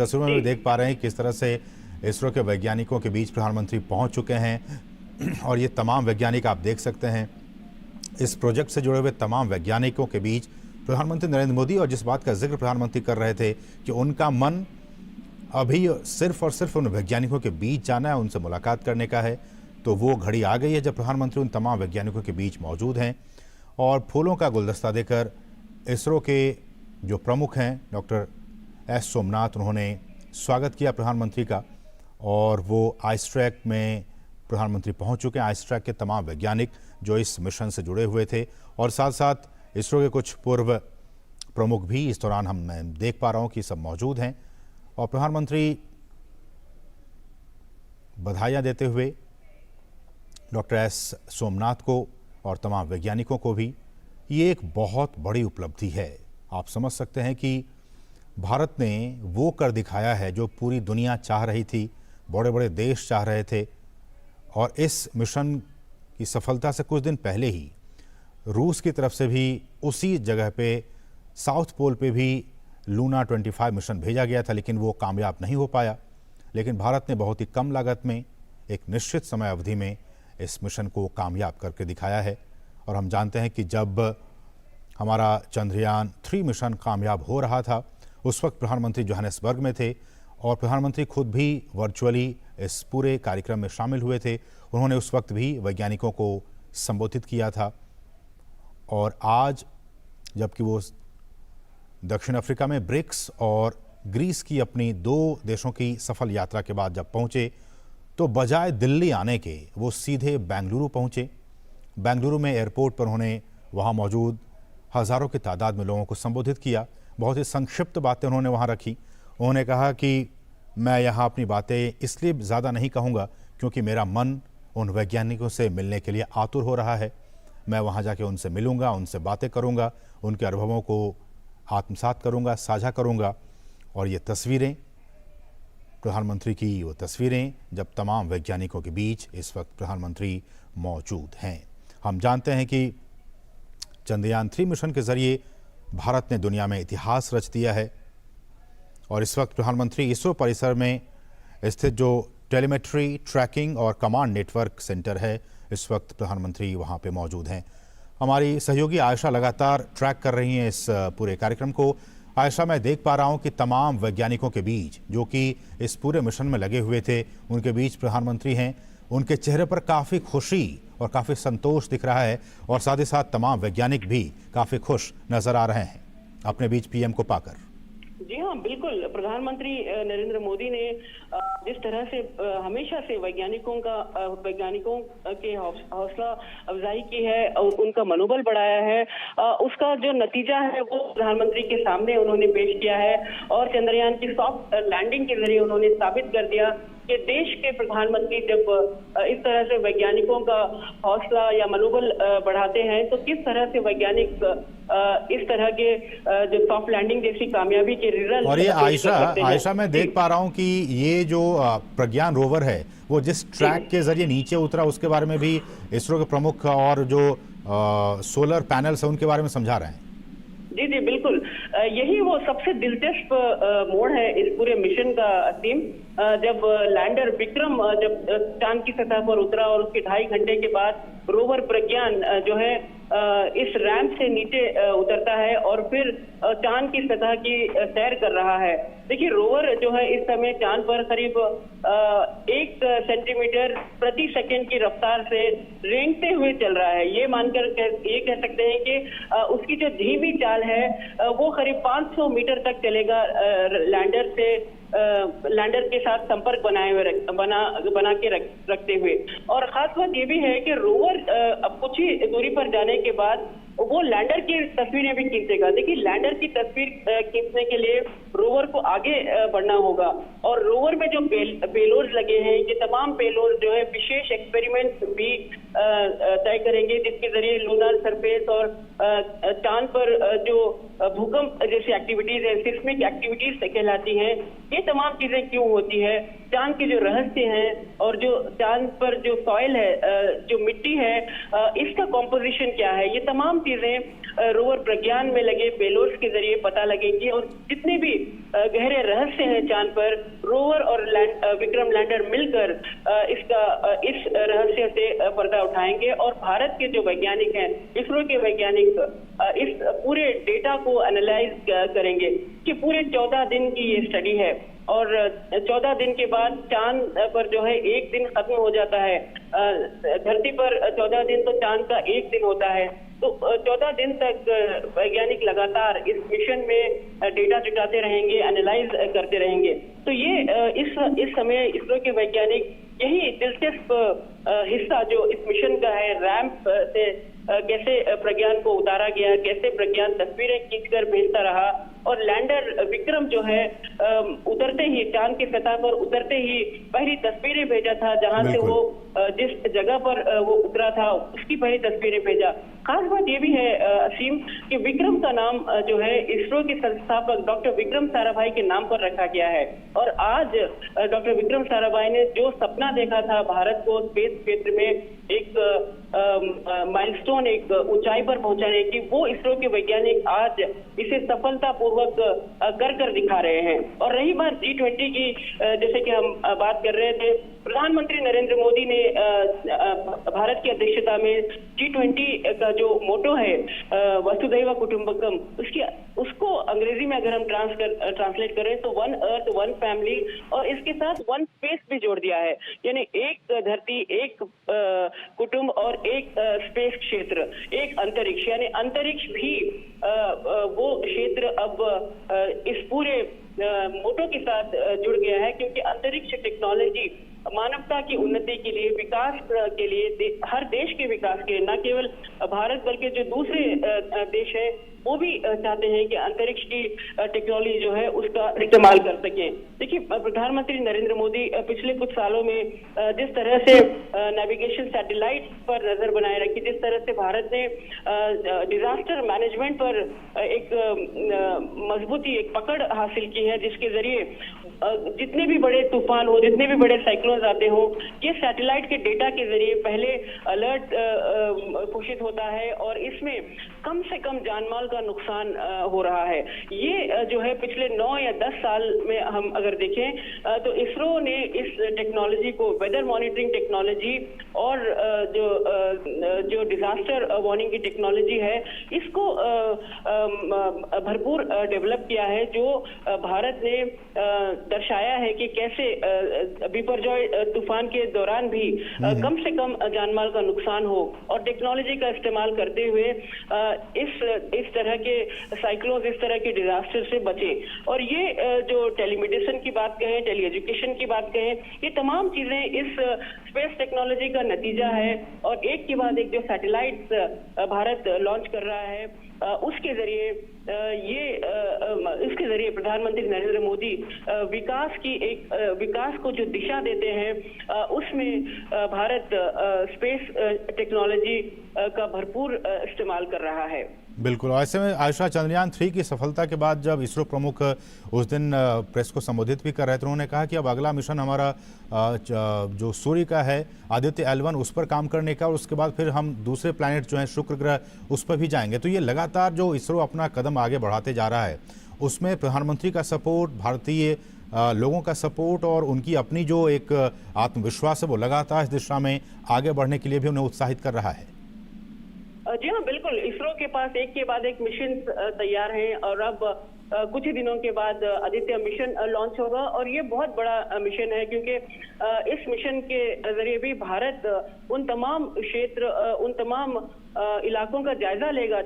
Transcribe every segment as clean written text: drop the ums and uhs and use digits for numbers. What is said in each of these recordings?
तस्वीरों में भी देख पा रहे हैं किस तरह से इसरो के वैज्ञानिकों के बीच प्रधानमंत्री पहुंच चुके हैं और ये तमाम वैज्ञानिक आप देख सकते हैं इस प्रोजेक्ट से जुड़े हुए तमाम वैज्ञानिकों के बीच प्रधानमंत्री नरेंद्र मोदी। और जिस बात का जिक्र प्रधानमंत्री कर रहे थे कि उनका मन अभी सिर्फ और सिर्फ उन वैज्ञानिकों के बीच जाना है, उनसे मुलाकात करने का है, तो वो घड़ी आ गई है जब प्रधानमंत्री उन तमाम वैज्ञानिकों के बीच मौजूद हैं और फूलों का गुलदस्ता देकर इसरो के जो प्रमुख हैं डॉक्टर एस सोमनाथ, उन्होंने स्वागत किया प्रधानमंत्री का। और वो आइसट्रैक में प्रधानमंत्री पहुंच चुके हैं, आइसट्रैक के तमाम वैज्ञानिक जो इस मिशन से जुड़े हुए थे और साथ साथ इसरो के कुछ पूर्व प्रमुख भी इस दौरान मैं देख पा रहा हूं कि सब मौजूद हैं। और प्रधानमंत्री बधाइयां देते हुए डॉक्टर एस सोमनाथ को और तमाम वैज्ञानिकों को भी, ये एक बहुत बड़ी उपलब्धि है। आप समझ सकते हैं कि भारत ने वो कर दिखाया है जो पूरी दुनिया चाह रही थी, बड़े बड़े देश चाह रहे थे। और इस मिशन की सफलता से कुछ दिन पहले ही रूस की तरफ से भी उसी जगह पे साउथ पोल पे भी लूना 25 मिशन भेजा गया था, लेकिन वो कामयाब नहीं हो पाया। लेकिन भारत ने बहुत ही कम लागत में एक निश्चित समय अवधि में इस मिशन को कामयाब करके दिखाया है। और हम जानते हैं कि जब हमारा चंद्रयान 3 मिशन कामयाब हो रहा था उस वक्त प्रधानमंत्री जोहानिसबर्ग में थे और प्रधानमंत्री खुद भी वर्चुअली इस पूरे कार्यक्रम में शामिल हुए थे। उन्होंने उस वक्त भी वैज्ञानिकों को संबोधित किया था। और आज जबकि वो दक्षिण अफ्रीका में ब्रिक्स और ग्रीस की अपनी 2 देशों की सफल यात्रा के बाद जब पहुंचे तो बजाय दिल्ली आने के वो सीधे बेंगलुरु पहुंचे। बेंगलुरु में एयरपोर्ट पर उन्होंने वहां मौजूद हज़ारों की तादाद में लोगों को संबोधित किया। बहुत ही संक्षिप्त बातें उन्होंने वहां रखी। उन्होंने कहा कि मैं यहाँ अपनी बातें इसलिए ज़्यादा नहीं कहूँगा क्योंकि मेरा मन उन वैज्ञानिकों से मिलने के लिए आतुर हो रहा है। मैं वहाँ जाके उनसे मिलूँगा, उनसे बातें करूँगा, उनके अनुभवों को आत्मसात करूँगा, साझा करूँगा। और ये तस्वीरें, प्रधानमंत्री की वो तस्वीरें जब तमाम वैज्ञानिकों के बीच इस वक्त प्रधानमंत्री मौजूद हैं। हम जानते हैं कि चंद्रयान 3 मिशन के ज़रिए भारत ने दुनिया में इतिहास रच दिया है और इस वक्त प्रधानमंत्री इसरो परिसर में स्थित जो टेलीमेट्री, ट्रैकिंग और कमांड नेटवर्क सेंटर है, इस वक्त प्रधानमंत्री वहां पे मौजूद हैं। हमारी सहयोगी आयशा लगातार ट्रैक कर रही हैं इस पूरे कार्यक्रम को। आयशा, मैं देख पा रहा हूं कि तमाम वैज्ञानिकों के बीच जो कि इस पूरे मिशन में लगे हुए थे, उनके बीच प्रधानमंत्री हैं। उनके चेहरे पर काफ़ी खुशी और काफ़ी संतोष दिख रहा है और साथ ही साथ तमाम वैज्ञानिक भी काफ़ी खुश नजर आ रहे हैं अपने बीच पीएम को पाकर। जी हाँ, बिल्कुल। प्रधानमंत्री नरेंद्र मोदी ने जिस तरह से हमेशा से वैज्ञानिकों के हौसला अफजाई की है, उनका मनोबल बढ़ाया है, उसका जो नतीजा है वो प्रधानमंत्री के सामने उन्होंने पेश किया है। और चंद्रयान की सॉफ्ट लैंडिंग के जरिए उन्होंने साबित कर दिया कि देश के प्रधानमंत्री जब इस तरह से वैज्ञानिकों का हौसला या मनोबल बढ़ाते हैं तो किस तरह से वैज्ञानिक इस तरह के जो सॉफ्ट लैंडिंग जैसी कामयाबी के रिजल्ट। और ये आयशा मैं देख पा रहा हूं कि ये जो प्रज्ञान रोवर है वो जिस ट्रैक के जरिए नीचे उतरा उसके बारे में भी इसरो के प्रमुख और जो सोलर पैनल्स है उनके बारे में समझा रहे हैं। जी जी बिल्कुल, यही वो सबसे दिलचस्प मोड़ है इस पूरे मिशन का थीम। जब लैंडर विक्रम जब चांद की सतह पर उतरा और उसके 2.5 घंटे के बाद रोवर प्रज्ञान जो है इस रैंप से नीचे उतरता है और फिर चांद की सतह की सैर कर रहा है। देखिए, रोवर जो है इस समय चांद पर करीब 1 सेंटीमीटर प्रति सेकंड की रफ्तार से रेंगते हुए चल रहा है। ये मानकर ये कह सकते हैं कि उसकी जो धीमी चाल है वो करीब 500 मीटर तक चलेगा लैंडर के साथ संपर्क बना के रखते हुए। और खास बात ये भी है कि रोवर अब कुछ ही दूरी पर जाने के बाद वो लैंडर की तस्वीरें भी खींचेगा। देखिए, लैंडर की तस्वीर खींचने के लिए रोवर को आगे बढ़ना होगा और रोवर में जो पेलोड्स लगे हैं, ये तमाम पेलोड्स जो है विशेष एक्सपेरिमेंट भी तय करेंगे जिसके जरिए लूनर सरफेस और चांद पर जो भूकंप जैसी एक्टिविटीज है, सिस्मिक एक्टिविटीज कहलाती हैं, ये तमाम चीजें क्यों होती है, चांद के जो रहस्य हैं और जो चांद पर जो सॉइल है, जो मिट्टी है, इसका कॉम्पोजिशन क्या है, ये तमाम चीजें रोवर प्रज्ञान में लगे पेलोड्स के जरिए पता लगेगी। और जितने भी गहरे रहस्य हैं चांद पर, रोवर और विक्रम लैंडर मिलकर इस रहस्य से पर्दा उठाएंगे। और भारत के जो वैज्ञानिक हैं, इसरो के वैज्ञानिक, इस पूरे डेटा को एनालाइज करेंगे कि पूरे 14 दिन की ये स्टडी है। और 14 दिन के बाद चांद पर जो है एक दिन खत्म हो जाता है, धरती पर 14 दिन तो चांद का एक दिन होता है। तो 14 दिन तक वैज्ञानिक लगातार इस मिशन में डेटा जुटाते रहेंगे, एनालाइज करते रहेंगे। तो ये इस समय इसरो के वैज्ञानिक यही दिलचस्प हिस्सा जो इस मिशन का है, रैंप से कैसे प्रज्ञान को उतारा गया, कैसे प्रज्ञान तस्वीरें खींचकर भेजता रहा, और लैंडर विक्रम जो है उतरते ही, चांद की सतह पर उतरते ही पहली तस्वीरें भेजा था, जहां से वो जिस जगह पर वो उतरा था उसकी पहली तस्वीरें भेजा। खास बात ये भी है असीम कि विक्रम का नाम जो है इसरो के संस्थापक डॉक्टर विक्रम साराभाई के नाम पर रखा गया है। और आज डॉक्टर विक्रम साराभाई ने जो सपना देखा था भारत को स्पेस क्षेत्र में एक माइलस्टोन, एक ऊंचाई पर पहुंचाने की, वो इसरो के वैज्ञानिक आज इसे सफलतापूर्वक कर दिखा रहे हैं। और रही बात G20 की, जैसे कि हम बात कर रहे थे, प्रधानमंत्री नरेंद्र मोदी ने भारत की अध्यक्षता में G20 का जो मोटो है वसुधैव कुटुंबकम, उसको अंग्रेजी में अगर हम ट्रांसलेट करें तो वन अर्थ वन फैमिली, और इसके साथ वन स्पेस भी जोड़ दिया है। यानी एक धरती, एक कुटुंब और एक स्पेस क्षेत्र, एक अंतरिक्ष। यानी अंतरिक्ष भी वो क्षेत्र अब इस पूरे मोटो के साथ जुड़ गया है, क्योंकि अंतरिक्ष टेक्नोलॉजी मानवता की उन्नति के लिए, विकास के लिए, हर देश के विकास के, न केवल भारत बल्कि जो दूसरे देश हैं वो भी चाहते हैं कि अंतरिक्ष की टेक्नोलॉजी जो है उसका इस्तेमाल कर सकें। देखिए, प्रधानमंत्री नरेंद्र मोदी पिछले कुछ सालों में जिस तरह से नेविगेशन सैटेलाइट पर नजर बनाए रखी, जिस तरह से भारत ने डिजास्टर मैनेजमेंट पर एक मजबूती, एक पकड़ हासिल की है, जिसके जरिए जितने भी बड़े तूफान हो, जितने भी बड़े साइक्लोन आते हो, ये सैटेलाइट के डेटा के जरिए पहले अलर्ट घोषित होता है और इसमें कम से कम जानमाल का नुकसान हो रहा है। ये जो है पिछले 9 या 10 साल में हम अगर देखें तो इसरो ने इस टेक्नोलॉजी को, वेदर मॉनिटरिंग टेक्नोलॉजी और जो डिजास्टर वार्निंग की टेक्नोलॉजी है, इसको भरपूर डेवलप किया है, जो भारत ने दर्शाया है कि कैसे बिपरजॉय तूफान के दौरान भी कम से कम जानमाल का नुकसान हो, और टेक्नोलॉजी का इस्तेमाल करते हुए इस तरह के साइक्लोन, इस तरह के डिजास्टर से बचे। और ये जो टेलीमेडिसिन की बात कहें, टेली एजुकेशन की बात कहें, ये तमाम चीजें इस स्पेस टेक्नोलॉजी का नतीजा है। और एक के बाद एक जो सैटेलाइट भारत लॉन्च कर रहा है, उसके जरिए इसके जरिए प्रधानमंत्री नरेंद्र मोदी विकास को जो दिशा देते हैं, उसमें भारत स्पेस टेक्नोलॉजी का भरपूर इस्तेमाल कर रहा है। बिल्कुल। ऐसे में आयशा, चंद्रयान 3 की सफलता के बाद जब इसरो प्रमुख उस दिन प्रेस को संबोधित भी कर रहे थे, उन्होंने कहा कि अब अगला मिशन हमारा जो सूर्य का है, आदित्य L1, उस पर काम करने का, और उसके बाद फिर हम दूसरे प्लैनेट जो हैं, शुक्र ग्रह, उस पर भी जाएंगे। तो ये लगातार जो इसरो अपना कदम आगे बढ़ाते जा रहा है, उसमें प्रधानमंत्री का सपोर्ट, भारतीय लोगों का सपोर्ट और उनकी अपनी जो एक आत्मविश्वास है, वो लगातार इस दिशा में आगे बढ़ने के लिए भी उन्हें उत्साहित कर रहा है। जी हाँ, बिल्कुल। इसरो के पास एक के बाद एक मिशन तैयार हैं, और अब कुछ ही दिनों के बाद आदित्य मिशन लॉन्च होगा, और ये बहुत बड़ा मिशन है, क्योंकि इस मिशन के जरिए भी भारत उन तमाम क्षेत्र, उन तमाम इलाकों का जायजा लेगा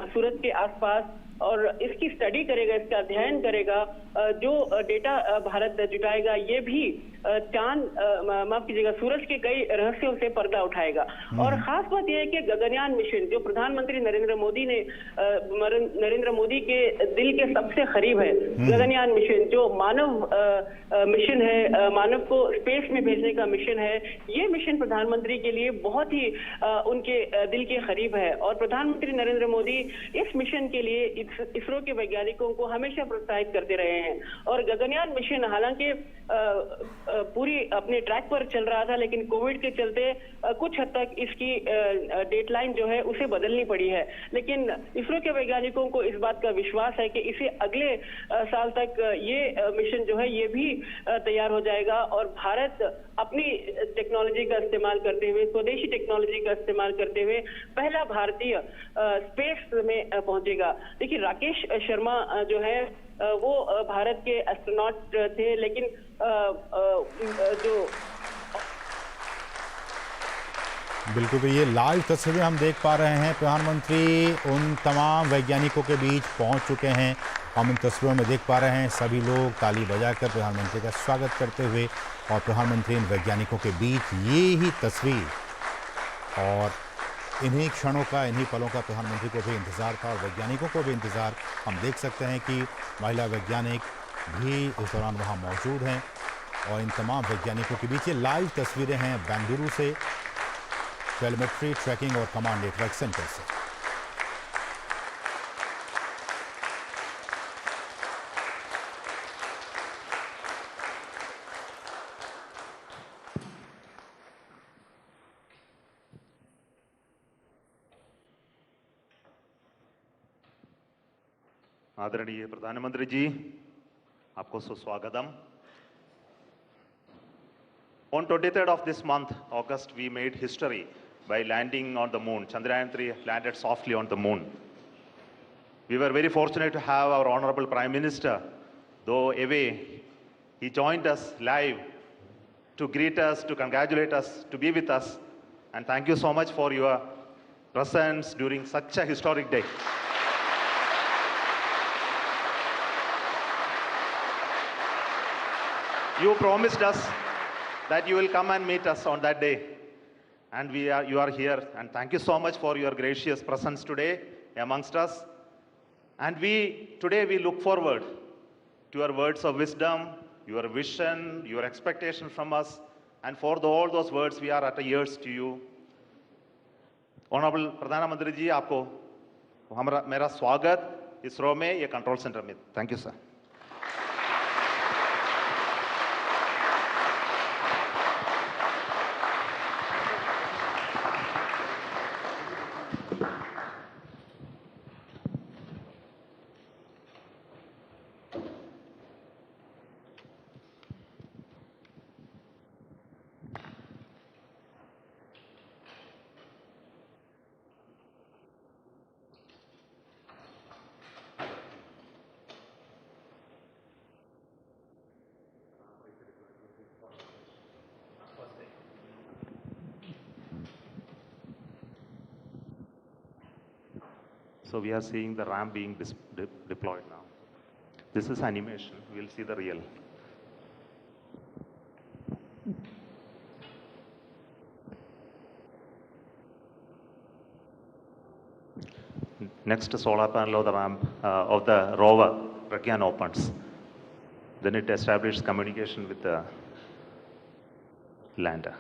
सूरज के आसपास, और इसकी स्टडी करेगा, इसका अध्ययन करेगा। जो डेटा भारत जुटाएगा, ये भी चांद माफ कीजिएगा सूरज के कई रहस्यों से पर्दा उठाएगा। और खास बात यह है कि गगनयान मिशन जो प्रधानमंत्री नरेंद्र मोदी के दिल के सबसे करीब है, गगनयान मिशन जो मानव मिशन है, मानव को स्पेस में भेजने का मिशन है, ये मिशन प्रधानमंत्री के लिए बहुत ही उनके दिल के करीब है। और प्रधानमंत्री नरेंद्र मोदी इस मिशन के लिए इसरो के वैज्ञानिकों को हमेशा प्रोत्साहित करते रहे हैं। और गगनयान मिशन हालांकि पूरी अपने ट्रैक पर चल रहा था, लेकिन कोविड के चलते कुछ हद तक इसकी डेडलाइन जो है उसे बदलनी पड़ी है। लेकिन इसरो के वैज्ञानिकों को इस बात का विश्वास है कि इसे अगले साल तक ये मिशन जो है ये भी तैयार हो जाएगा और भारत अपनी टेक्नोलॉजी का इस्तेमाल करते हुए, स्वदेशी टेक्नोलॉजी का इस्तेमाल करते हुए पहला भारतीय स्पेस में पहुंचेगा। देखिए राकेश शर्मा जो है वो भारत के एस्ट्रोनॉट थे, लेकिन जो बिल्कुल, तो ये लाइव तस्वीरें हम देख पा रहे हैं। प्रधानमंत्री उन तमाम वैज्ञानिकों के बीच पहुंच चुके हैं। हम इन तस्वीरों में देख पा रहे हैं सभी लोग ताली बजाकर प्रधानमंत्री का स्वागत करते हुए, और प्रधानमंत्री इन वैज्ञानिकों के बीच ये ही तस्वीर और इन्हीं क्षणों का, इन्हीं पलों का प्रधानमंत्री को भी इंतज़ार था और वैज्ञानिकों को भी इंतज़ार। हम देख सकते हैं कि महिला वैज्ञानिक भी इस दौरान वहाँ मौजूद हैं और इन तमाम वैज्ञानिकों के बीच ये लाइव तस्वीरें हैं बेंगलुरु से, टेलीमेट्री ट्रैकिंग और कमांड नेटवर्क सेंटर से। आदरणीय प्रधानमंत्री जी, आपको सुस्वागतम। On 23rd of this month, August, we made history by landing on the moon. Chandrayaan-3 landed softly on the moon. We were very fortunate to have our Honorable Prime Minister, though away, he joined us live to greet us, to congratulate us, to be with us. And thank you so much for your presence during such a historic day. You promised us that you will come and meet us on that day, and you are here, and thank you so much for your gracious presence today amongst us. And today we look forward to your words of wisdom, your vision, your expectation from us, and for all those words we are at ears to you. Honorable प्रधानमंत्री जी, आपको मेरा स्वागत इसरो में, ये control centre में। Thank you sir. So we are seeing the ramp being deployed now. This is animation. We'll see the real. Next solar panel of the ramp of the rover Pragyan opens. Then it establishes communication with the lander.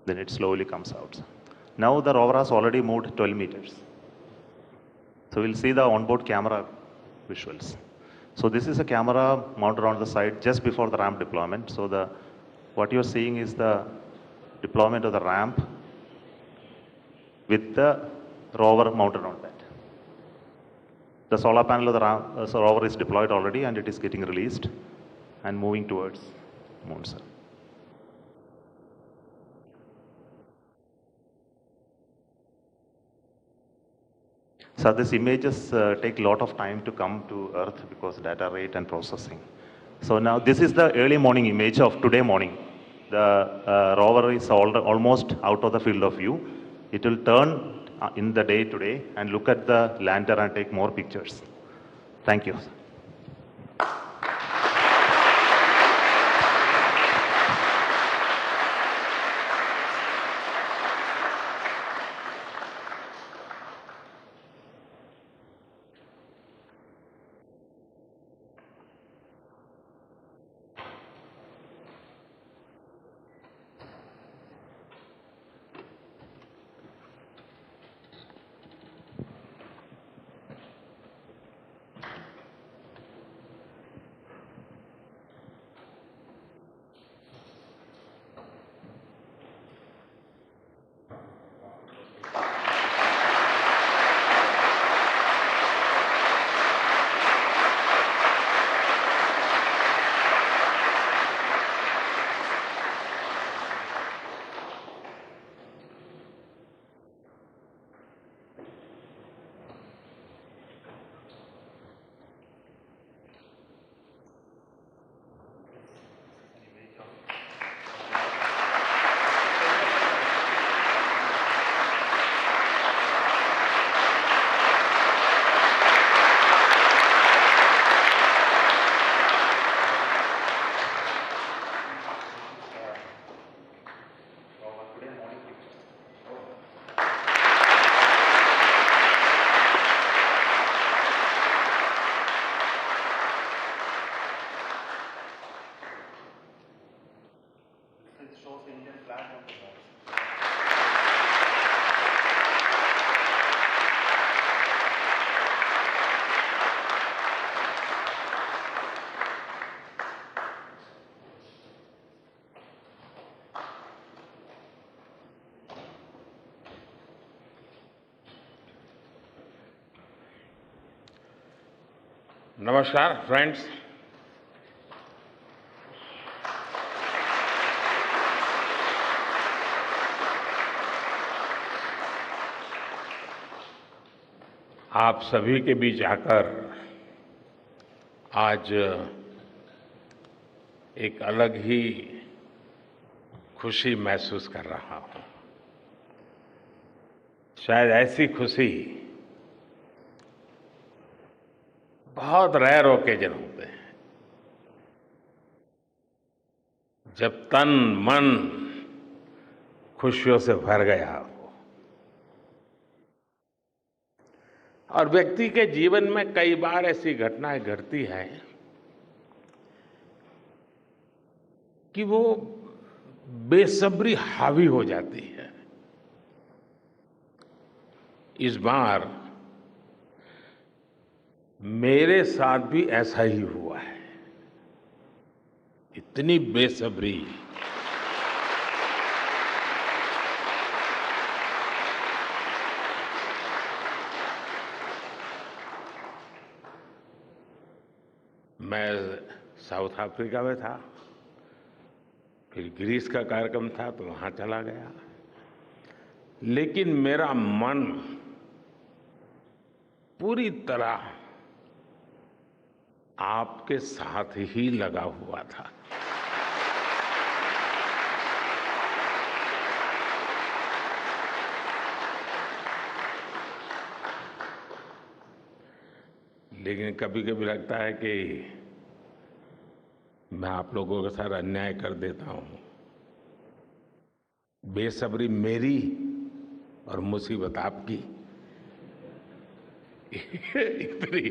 Then it slowly comes out. Now the rover has already moved 12 meters. So we'll see the onboard camera visuals. So this is a camera mounted on the side just before the ramp deployment. So what you're seeing is the deployment of the ramp with the rover mounted on that. The solar panel of the rover is deployed already, and it is getting released and moving towards moon, sir. So these images take a lot of time to come to Earth because data rate and processing. So now this is the early morning image of today morning. The rover is almost out of the field of view. It will turn in the day today and look at the lander and take more pictures. Thank you. नमस्कार friends. आप सभी के बीच आकर आज एक अलग ही खुशी महसूस कर रहा हूं। शायद ऐसी खुशी बहुत रेयर ओकेजन होते हैं जब तन मन खुशियों से भर गया हो। और व्यक्ति के जीवन में कई बार ऐसी घटनाएं घटती हैं कि वो बेसब्री हावी हो जाती है। इस बार मेरे साथ भी ऐसा ही हुआ है। इतनी बेसब्री, मैं साउथ अफ्रीका में था, फिर ग्रीस का कार्यक्रम था तो वहां चला गया, लेकिन मेरा मन पूरी तरह आपके साथ ही लगा हुआ था। लेकिन कभी कभी लगता है कि मैं आप लोगों के साथ अन्याय कर देता हूं। बेसब्री मेरी और मुसीबत आपकी। इतनी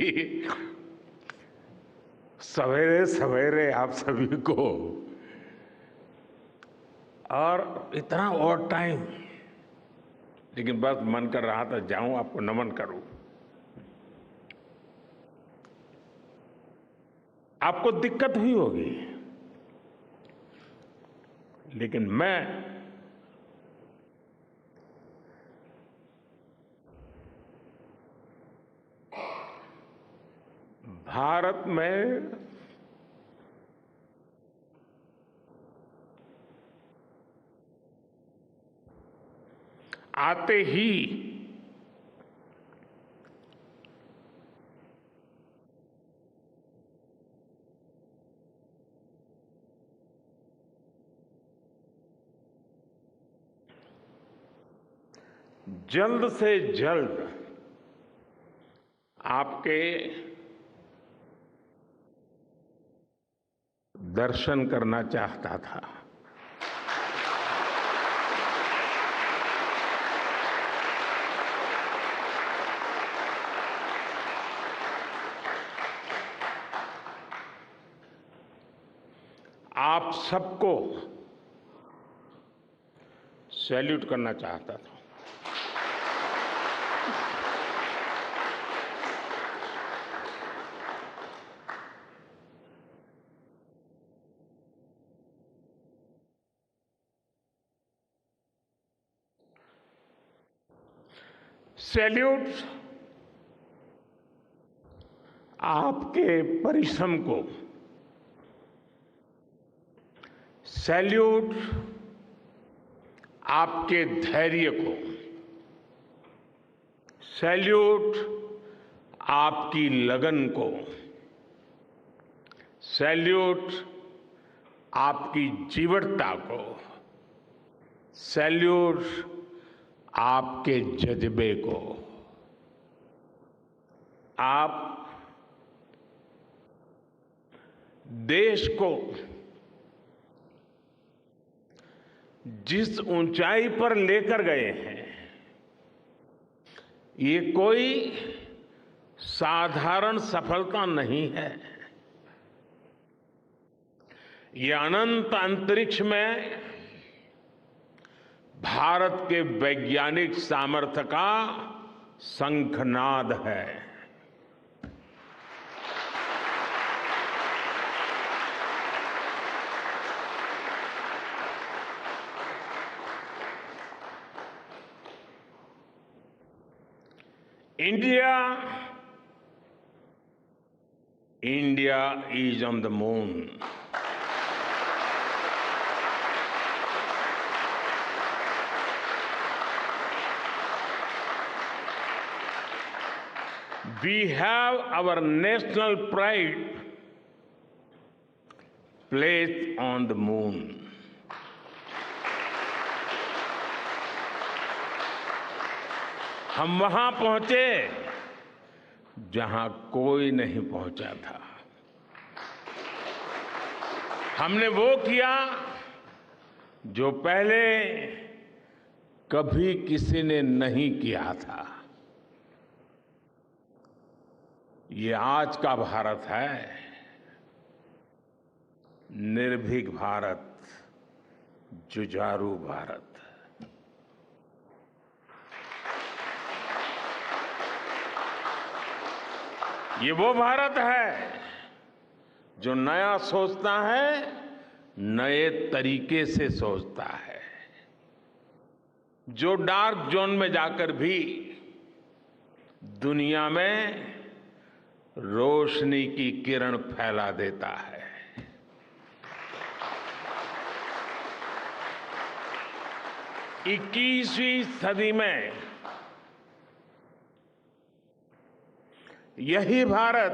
सवेरे सवेरे आप सभी को और इतना और टाइम, लेकिन बस मन कर रहा था जाऊं आपको नमन करूं। आपको दिक्कत हुई होगी, लेकिन मैं भारत में आते ही जल्द से जल्द आपके दर्शन करना चाहता था। आप सबको सैल्यूट करना चाहता था। सैल्यूट आपके परिश्रम को, सैल्यूट आपके धैर्य को, सैल्यूट आपकी लगन को, सैल्यूट आपकी जीवटता को, सैल्यूट आपके जज्बे को। आप देश को जिस ऊंचाई पर लेकर गए हैं, ये कोई साधारण सफलता नहीं है। ये अनंत अंतरिक्ष में भारत के वैज्ञानिक सामर्थ्य का शंखनाद है। India is on the moon. We have our national pride placed on the moon. हम वहां पहुंचे जहां कोई नहीं पहुंचा था। हमने वो किया जो पहले कभी किसी ने नहीं किया था। ये आज का भारत है, निर्भीक भारत, जुझारू भारत। ये वो भारत है जो नया सोचता है, नए तरीके से सोचता है, जो डार्क जोन में जाकर भी दुनिया में रोशनी की किरण फैला देता है। इक्कीसवीं सदी में यही भारत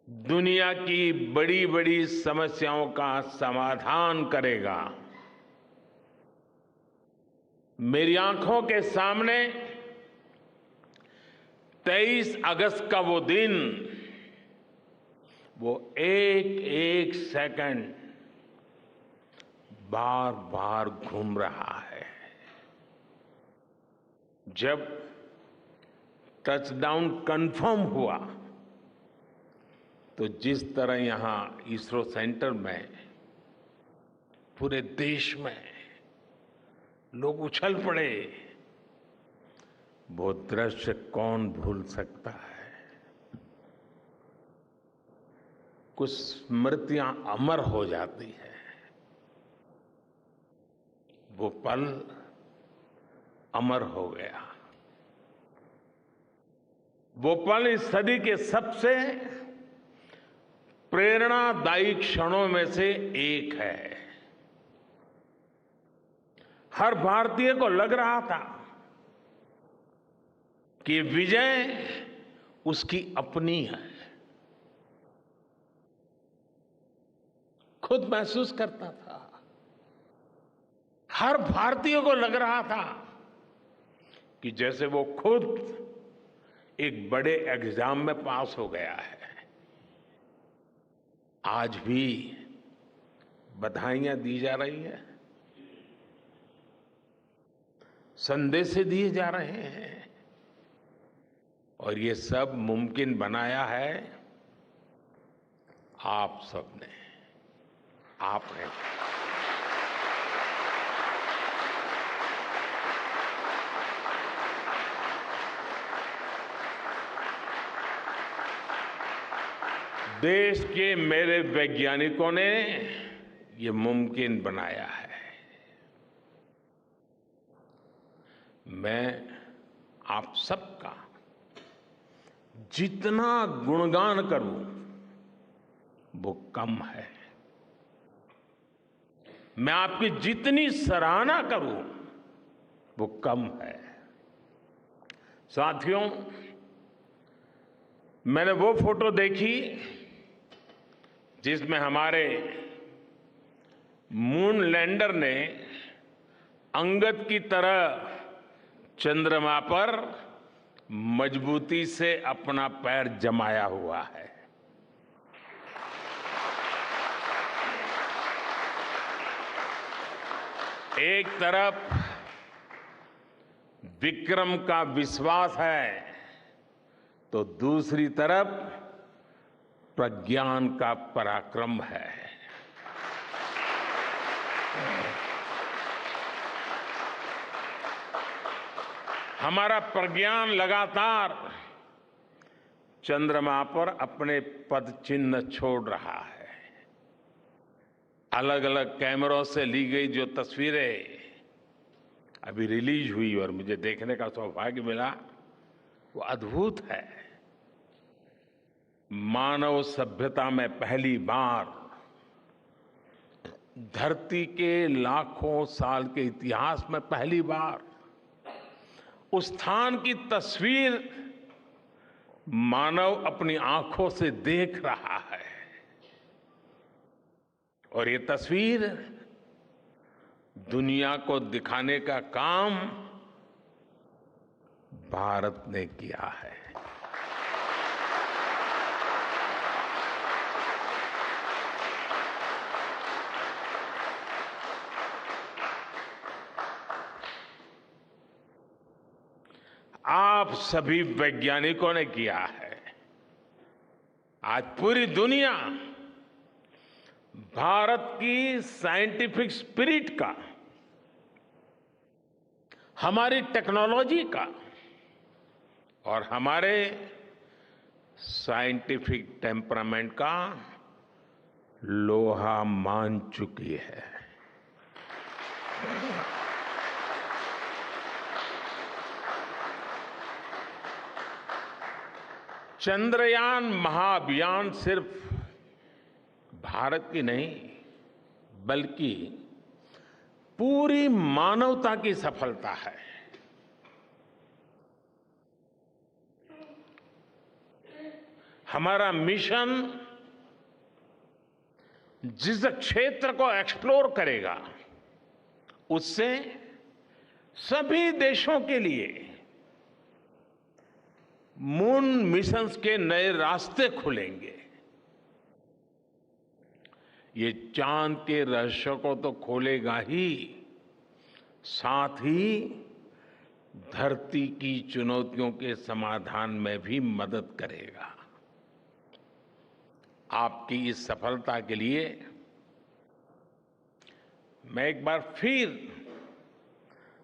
दुनिया की बड़ी बड़ी समस्याओं का समाधान करेगा। मेरी आंखों के सामने 23 अगस्त का वो दिन, वो एक एक सेकंड बार बार घूम रहा है। जब टचडाउन कंफर्म हुआ तो जिस तरह यहां इसरो सेंटर में पूरे देश में लोग उछल पड़े, वो दृश्य कौन भूल सकता है। कुछ स्मृतियां अमर हो जाती है। वो पल अमर हो गया। वो पल इस सदी के सबसे प्रेरणादायी क्षणों में से एक है। हर भारतीय को लग रहा था कि विजय उसकी अपनी है। खुद महसूस करता था। हर भारतीय को लग रहा था कि जैसे वो खुद एक बड़े एग्जाम में पास हो गया है। आज भी बधाइयां दी जा रही हैं, संदेश दिए जा रहे हैं, और ये सब मुमकिन बनाया है आप सबने, आपने। देश के मेरे वैज्ञानिकों ने ये मुमकिन बनाया है। मैं आप सबका जितना गुणगान करूं वो कम है। मैं आपकी जितनी सराहना करूं वो कम है। साथियों, मैंने वो फोटो देखी जिसमें हमारे मून लैंडर ने अंगद की तरह चंद्रमा पर मजबूती से अपना पैर जमाया हुआ है। एक तरफ विक्रम का विश्वास है तो दूसरी तरफ प्रज्ञान का पराक्रम है। हमारा प्रज्ञान लगातार चंद्रमा पर अपने पद चिन्ह छोड़ रहा है। अलग अलग कैमरों से ली गई जो तस्वीरें अभी रिलीज हुई और मुझे देखने का सौभाग्य मिला, वो अद्भुत है। मानव सभ्यता में पहली बार धरती के लाखों साल के इतिहास में पहली बार उस स्थान की तस्वीर मानव अपनी आंखों से देख रहा है। और ये तस्वीर दुनिया को दिखाने का काम भारत ने किया है। आप सभी वैज्ञानिकों ने किया है। आज पूरी दुनिया भारत की साइंटिफिक स्पिरिट का, हमारी टेक्नोलॉजी का और हमारे साइंटिफिक टेम्परामेंट का लोहा मान चुकी है। चंद्रयान महाअभियान सिर्फ भारत की नहीं बल्कि पूरी मानवता की सफलता है। हमारा मिशन जिस क्षेत्र को एक्सप्लोर करेगा उससे सभी देशों के लिए मून मिशंस के नए रास्ते खुलेंगे। ये चांद के रहस्य को तो खोलेगा ही, साथ ही धरती की चुनौतियों के समाधान में भी मदद करेगा। आपकी इस सफलता के लिए मैं एक बार फिर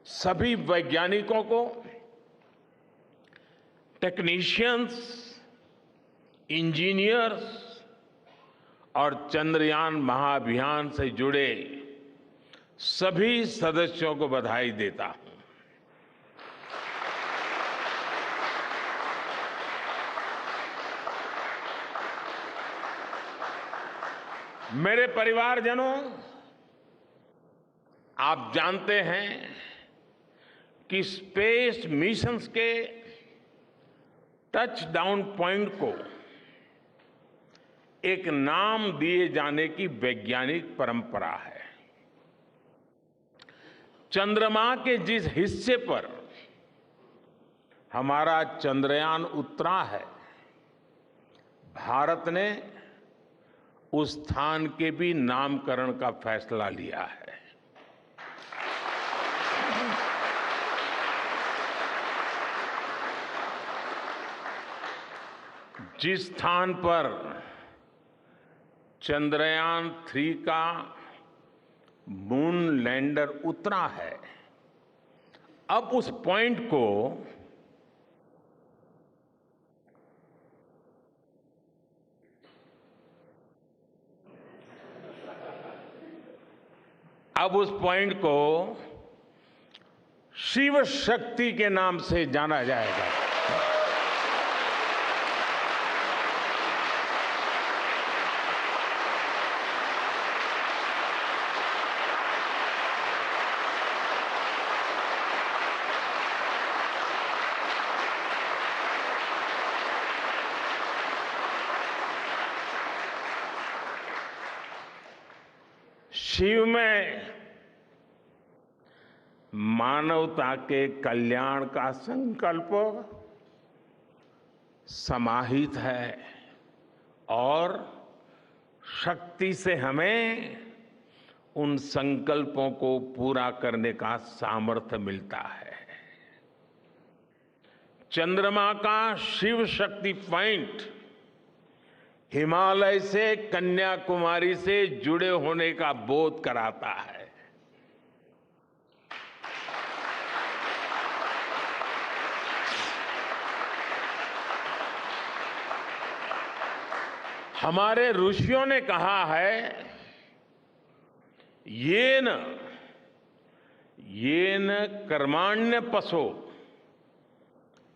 सभी वैज्ञानिकों को, टेक्नीशियंस, इंजीनियर्स और चंद्रयान महाअभियान से जुड़े सभी सदस्यों को बधाई देता हूं। मेरे परिवारजनों, आप जानते हैं कि स्पेस मिशंस के टच डाउन पॉइंट को एक नाम दिए जाने की वैज्ञानिक परंपरा है। चंद्रमा के जिस हिस्से पर हमारा चंद्रयान उतरा है, भारत ने उस स्थान के भी नामकरण का फैसला लिया है। जिस स्थान पर चंद्रयान 3 का मून लैंडर उतरा है, अब उस पॉइंट को शिव शक्ति के नाम से जाना जाएगा। शिव में मानवता के कल्याण का संकल्प समाहित है और शक्ति से हमें उन संकल्पों को पूरा करने का सामर्थ्य मिलता है। चंद्रमा का शिव शक्ति पॉइंट हिमालय से कन्याकुमारी से जुड़े होने का बोध कराता है। हमारे ऋषियों ने कहा है, येन कर्माण्य पशो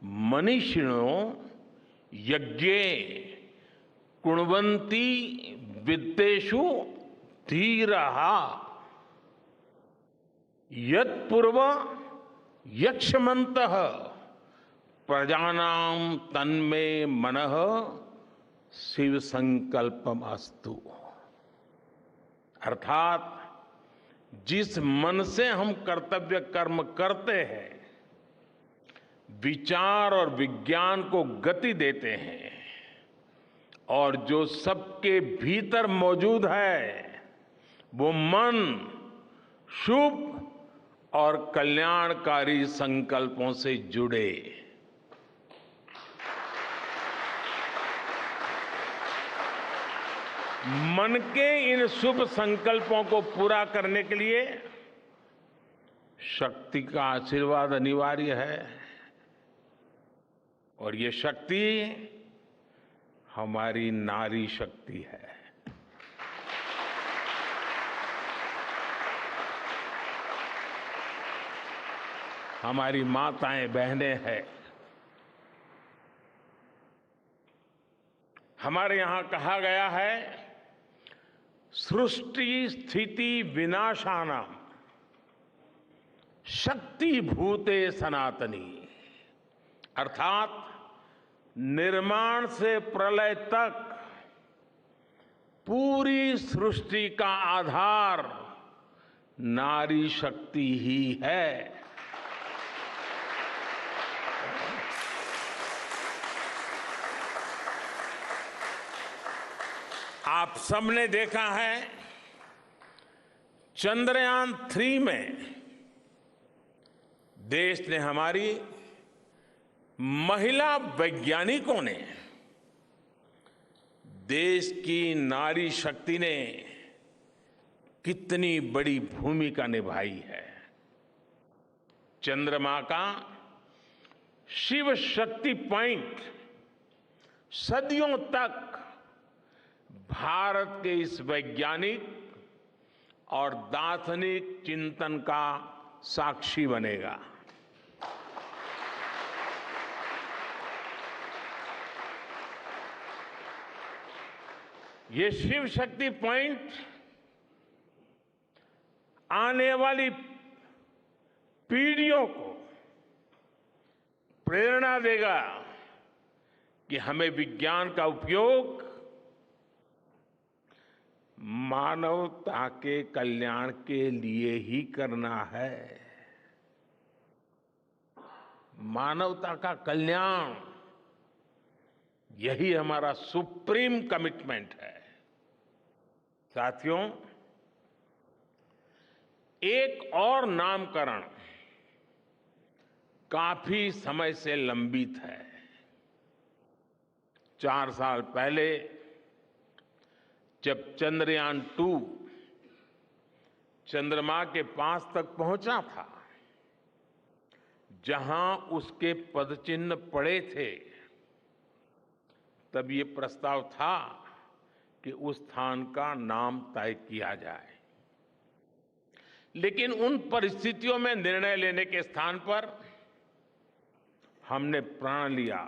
मनीषिणो यज्ञे कुण्वन्ति वित्तेषु धीरः यत्पूर्व यक्षमन्तः प्रजानां तन्मे मनः शिव संकल्पम अस्तु। अर्थात जिस मन से हम कर्तव्य कर्म करते हैं, विचार और विज्ञान को गति देते हैं और जो सबके भीतर मौजूद है, वो मन शुभ और कल्याणकारी संकल्पों से जुड़े। मन के इन शुभ संकल्पों को पूरा करने के लिए शक्ति का आशीर्वाद अनिवार्य है और ये शक्ति हमारी नारी शक्ति है। हमारी माताएं बहनें हैं। हमारे यहां कहा गया है, सृष्टि स्थिति विनाशानां शक्ति भूते सनातनी। अर्थात निर्माण से प्रलय तक पूरी सृष्टि का आधार नारी शक्ति ही है। आप सबने देखा है, चंद्रयान 3 में देश ने, हमारी महिला वैज्ञानिकों ने, देश की नारी शक्ति ने कितनी बड़ी भूमिका निभाई है। चंद्रमा का शिव शक्ति पॉइंट सदियों तक भारत के इस वैज्ञानिक और दार्शनिक चिंतन का साक्षी बनेगा। ये शिव शक्ति पॉइंट आने वाली पीढ़ियों को प्रेरणा देगा कि हमें विज्ञान का उपयोग मानवता के कल्याण के लिए ही करना है। मानवता का कल्याण, यही हमारा सुप्रीम कमिटमेंट है। साथियों, एक और नामकरण काफी समय से लंबित है। 4 साल पहले जब चंद्रयान-2 चंद्रमा के पास तक पहुंचा था, जहां उसके पदचिन्ह पड़े थे, तब ये प्रस्ताव था कि उस स्थान का नाम तय किया जाए। लेकिन उन परिस्थितियों में निर्णय लेने के स्थान पर हमने प्रण लिया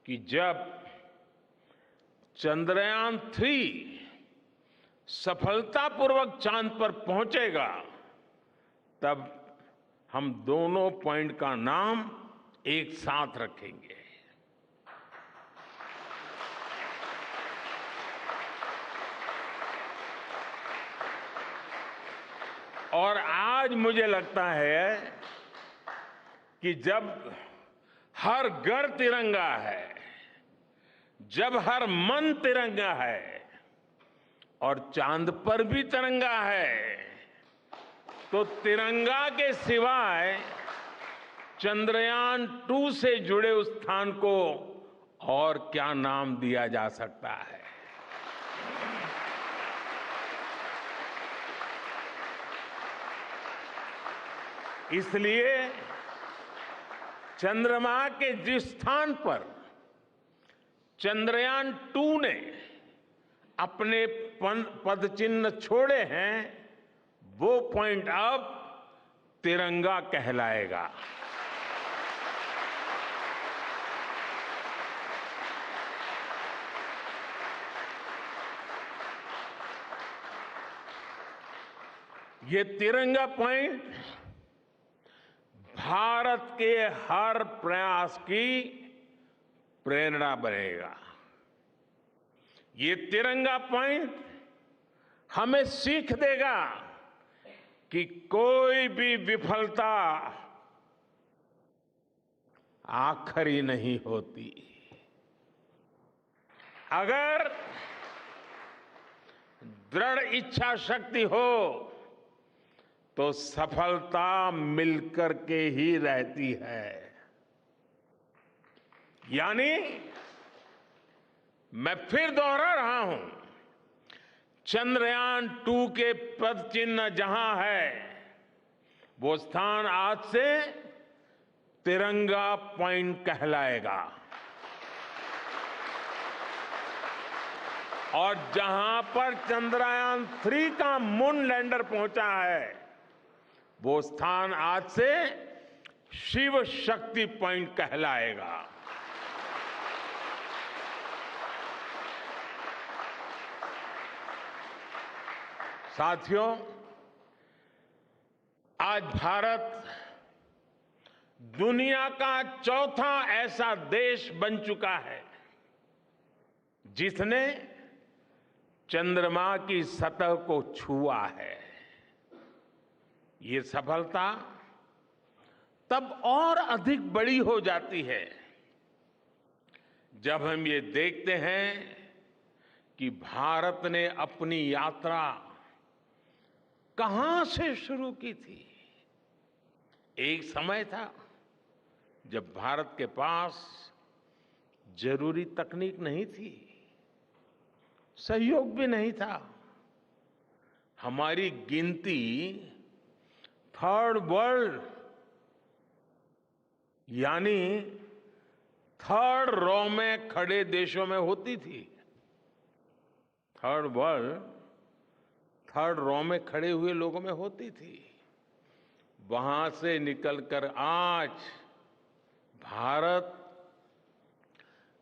कि जब चंद्रयान-3 सफलतापूर्वक चांद पर पहुंचेगा, तब हम दोनों पॉइंट का नाम एक साथ रखेंगे। और आज मुझे लगता है कि जब हर घर तिरंगा है, जब हर मन तिरंगा है और चांद पर भी तिरंगा है, तो तिरंगा के सिवाय चंद्रयान-2 से जुड़े उस स्थान को और क्या नाम दिया जा सकता है। इसलिए चंद्रमा के जिस स्थान पर चंद्रयान-2 ने अपने पदचिन्ह छोड़े हैं, वो पॉइंट अब तिरंगा कहलाएगा। ये तिरंगा पॉइंट भारत के हर प्रयास की प्रेरणा बनेगा। ये तिरंगा पॉइंट हमें सीख देगा कि कोई भी विफलता आखिरी नहीं होती। अगर दृढ़ इच्छा शक्ति हो तो सफलता मिलकर के ही रहती है। यानी मैं फिर दोहरा रहा हूं, चंद्रयान-2 के पद चिन्ह जहां है, वो स्थान आज से तिरंगा पॉइंट कहलाएगा। और जहां पर चंद्रयान-3 का मून लैंडर पहुंचा है, वो स्थान आज से शिव शक्ति पॉइंट कहलाएगा। साथियों, आज भारत दुनिया का चौथा ऐसा देश बन चुका है जिसने चंद्रमा की सतह को छुआ है। ये सफलता तब और अधिक बड़ी हो जाती है जब हम ये देखते हैं कि भारत ने अपनी यात्रा कहां से शुरू की थी। एक समय था जब भारत के पास जरूरी तकनीक नहीं थी, सहयोग भी नहीं था। हमारी गिनती थर्ड वर्ल्ड यानी थर्ड रॉ में खड़े देशों में होती थी। थर्ड वर्ल्ड थर्ड रॉ में खड़े हुए लोगों में होती थी। वहां से निकलकर आज भारत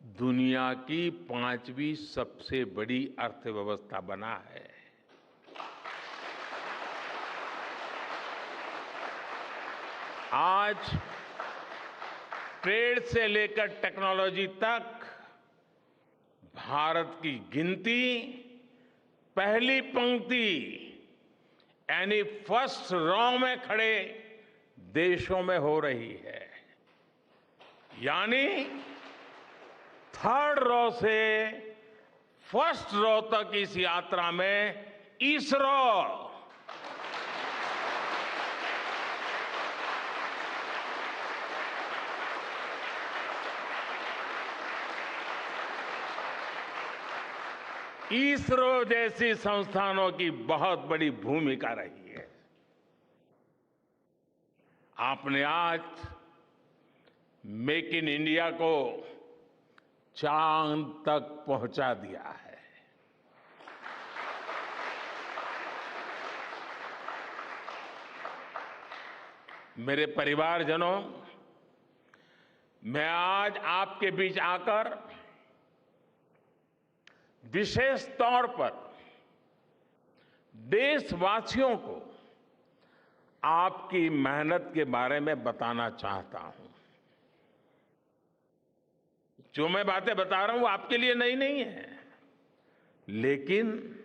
दुनिया की 5वीं सबसे बड़ी अर्थव्यवस्था बना है। आज ट्रेड से लेकर टेक्नोलॉजी तक भारत की गिनती पहली पंक्ति यानी फर्स्ट रॉ में खड़े देशों में हो रही है। यानी थर्ड रो से फर्स्ट रो तक इस यात्रा में इसरो जैसी संस्थानों की बहुत बड़ी भूमिका रही है। आपने आज मेक इन इंडिया को चांद तक पहुंचा दिया है। मेरे परिवारजनों, मैं आज आपके बीच आकर विशेष तौर पर देशवासियों को आपकी मेहनत के बारे में बताना चाहता हूं। जो मैं बातें बता रहा हूं वो आपके लिए नई नहीं है, लेकिन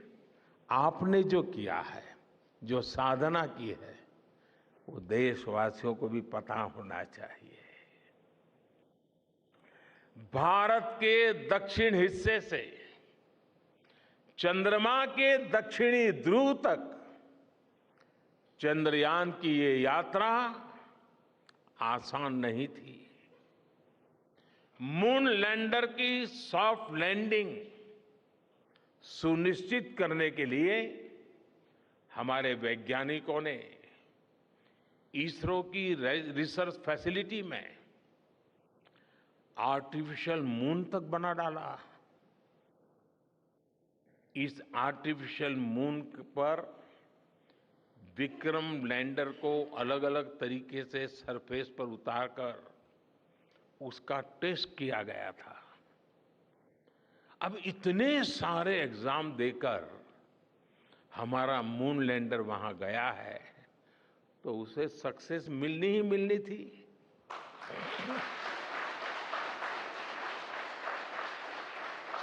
आपने जो किया है, जो साधना की है, वो देशवासियों को भी पता होना चाहिए। भारत के दक्षिण हिस्से से चंद्रमा के दक्षिणी ध्रुव तक चंद्रयान की ये यात्रा आसान नहीं थी। मून लैंडर की सॉफ्ट लैंडिंग सुनिश्चित करने के लिए हमारे वैज्ञानिकों ने इसरो की रिसर्च फैसिलिटी में आर्टिफिशियल मून तक बना डाला। इस आर्टिफिशियल मून पर विक्रम लैंडर को अलग अलग तरीके से सरफेस पर उतारकर उसका टेस्ट किया गया था। अब इतने सारे एग्जाम देकर हमारा मून लैंडर वहां गया है, तो उसे सक्सेस मिलनी ही मिलनी थी।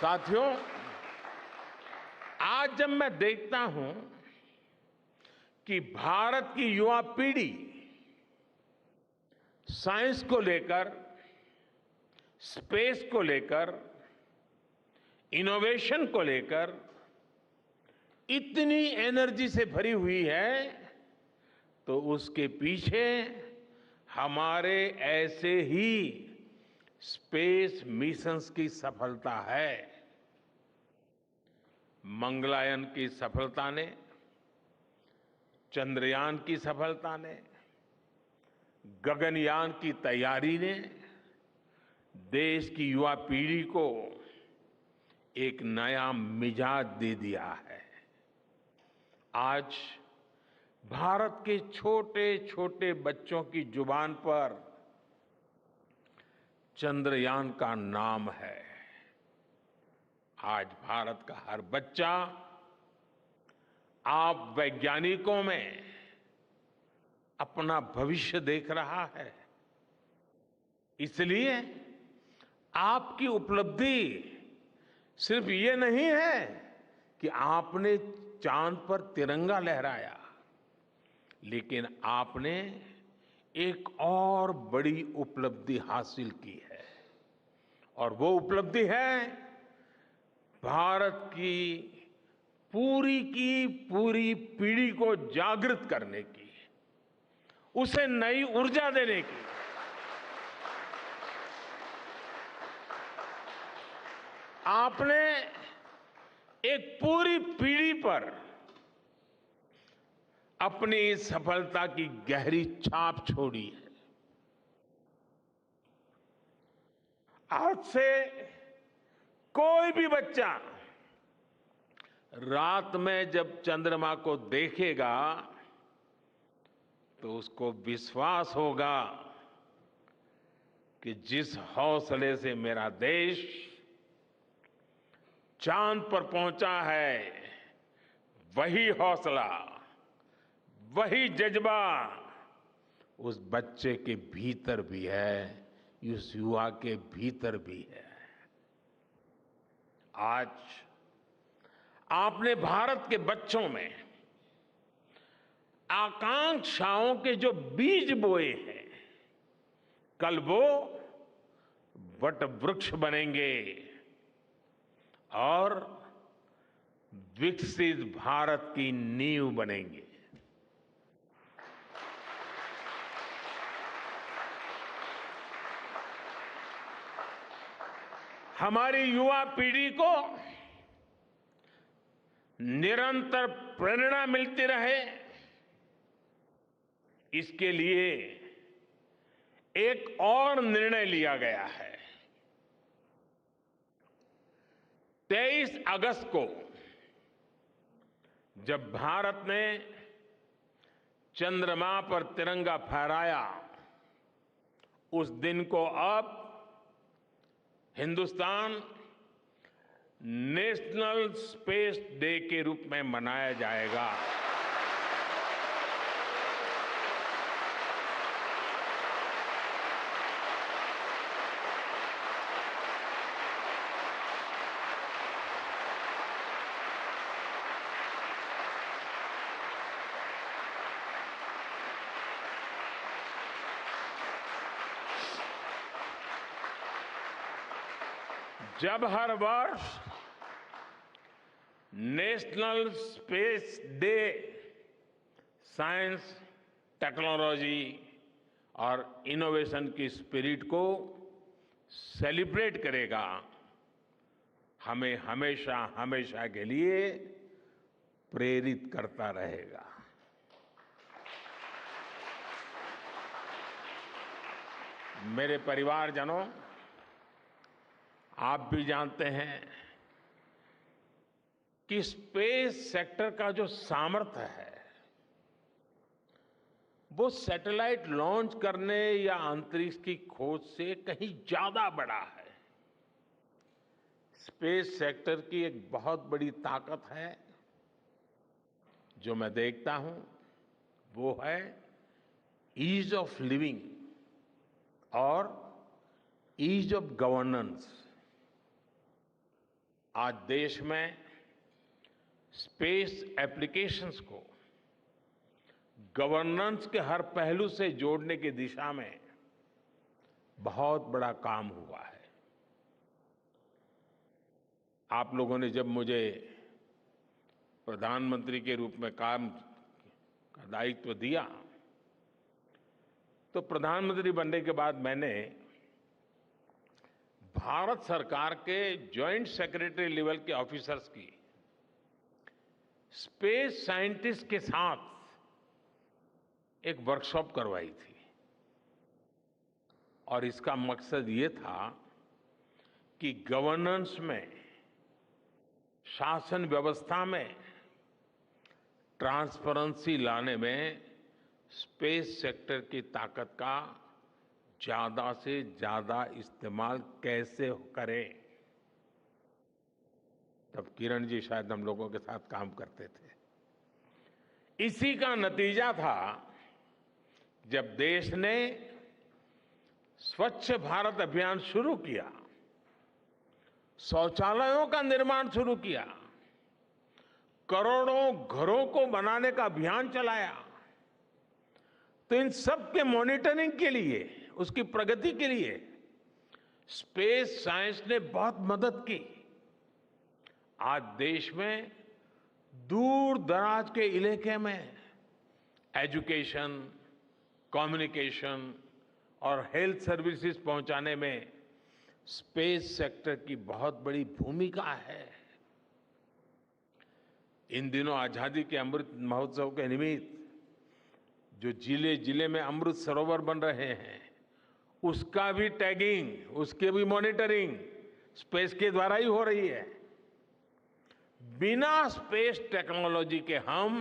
साथियों, आज जब मैं देखता हूं कि भारत की युवा पीढ़ी साइंस को लेकर, स्पेस को लेकर, इनोवेशन को लेकर इतनी एनर्जी से भरी हुई है, तो उसके पीछे हमारे ऐसे ही स्पेस मिशंस की सफलता है। मंगलयान की सफलता ने, चंद्रयान की सफलता ने, गगनयान की तैयारी ने देश की युवा पीढ़ी को एक नया मिजाज दे दिया है। आज भारत के छोटे छोटे बच्चों की जुबान पर चंद्रयान का नाम है। आज भारत का हर बच्चा आप वैज्ञानिकों में अपना भविष्य देख रहा है। इसलिए आपकी उपलब्धि सिर्फ ये नहीं है कि आपने चांद पर तिरंगा लहराया, लेकिन आपने एक और बड़ी उपलब्धि हासिल की है, और वो उपलब्धि है भारत की पूरी पीढ़ी को जागृत करने की, उसे नई ऊर्जा देने की। आपने एक पूरी पीढ़ी पर अपनी सफलता की गहरी छाप छोड़ी है। आज से कोई भी बच्चा रात में जब चंद्रमा को देखेगा तो उसको विश्वास होगा कि जिस हौसले से मेरा देश चांद पर पहुंचा है, वही हौसला, वही जज्बा उस बच्चे के भीतर भी है, उस युवा के भीतर भी है। आज आपने भारत के बच्चों में आकांक्षाओं के जो बीज बोए हैं, कल वो वट वृक्ष बनेंगे और विकसित भारत की नींव बनेंगे। हमारी युवा पीढ़ी को निरंतर प्रेरणा मिलती रहे, इसके लिए एक और निर्णय लिया गया है। 23 अगस्त को जब भारत ने चंद्रमा पर तिरंगा फहराया, उस दिन को अब हिंदुस्तान नेशनल स्पेस डे के रूप में मनाया जाएगा। जब हर वर्ष national space day science, technology और इनोवेशन की स्पिरिट को सेलिब्रेट करेगा, हमें हमेशा हमेशा के लिए प्रेरित करता रहेगा। मेरे परिवारजनों, आप भी जानते हैं कि स्पेस सेक्टर का जो सामर्थ्य है वो सैटेलाइट लॉन्च करने या अंतरिक्ष की खोज से कहीं ज्यादा बड़ा है। स्पेस सेक्टर की एक बहुत बड़ी ताकत है जो मैं देखता हूं, वो है ईज ऑफ लिविंग और ईज ऑफ गवर्नेंस। आज देश में स्पेस एप्लीकेशंस को गवर्नेंस के हर पहलू से जोड़ने की दिशा में बहुत बड़ा काम हुआ है। आप लोगों ने जब मुझे प्रधानमंत्री के रूप में काम का दायित्व दिया, तो प्रधानमंत्री बनने के बाद मैंने भारत सरकार के जॉइंट सेक्रेटरी लेवल के ऑफिसर्स की स्पेस साइंटिस्ट के साथ एक वर्कशॉप करवाई थी और इसका मकसद ये था कि गवर्नेंस में, शासन व्यवस्था में ट्रांसपेरेंसी लाने में स्पेस सेक्टर की ताकत का ज्यादा से ज्यादा इस्तेमाल कैसे करें। तब किरण जी शायद हम लोगों के साथ काम करते थे। इसी का नतीजा था जब देश ने स्वच्छ भारत अभियान शुरू किया, शौचालयों का निर्माण शुरू किया, करोड़ों घरों को बनाने का अभियान चलाया। तो इन सब के मॉनिटरिंग के लिए, उसकी प्रगति के लिए स्पेस साइंस ने बहुत मदद की। आज देश में दूर दराज के इलाके में एजुकेशन, कम्युनिकेशन और हेल्थ सर्विसेज पहुंचाने में स्पेस सेक्टर की बहुत बड़ी भूमिका है। इन दिनों आजादी के अमृत महोत्सव के निमित्त जो जिले जिले में अमृत सरोवर बन रहे हैं, उसका भी टैगिंग, उसके भी मॉनिटरिंग स्पेस के द्वारा ही हो रही है। बिना स्पेस टेक्नोलॉजी के हम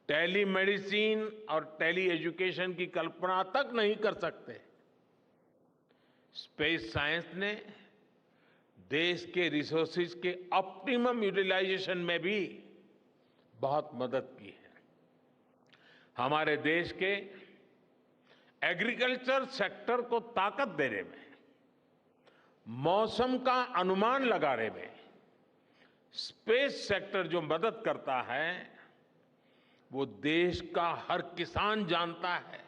टेलीमेडिसिन और टेली एजुकेशन की कल्पना तक नहीं कर सकते। स्पेस साइंस ने देश के रिसोर्सेज के ऑप्टिमम यूटिलाइजेशन में भी बहुत मदद की है। हमारे देश के एग्रीकल्चर सेक्टर को ताकत देने में, मौसम का अनुमान लगाने में स्पेस सेक्टर जो मदद करता है वो देश का हर किसान जानता है।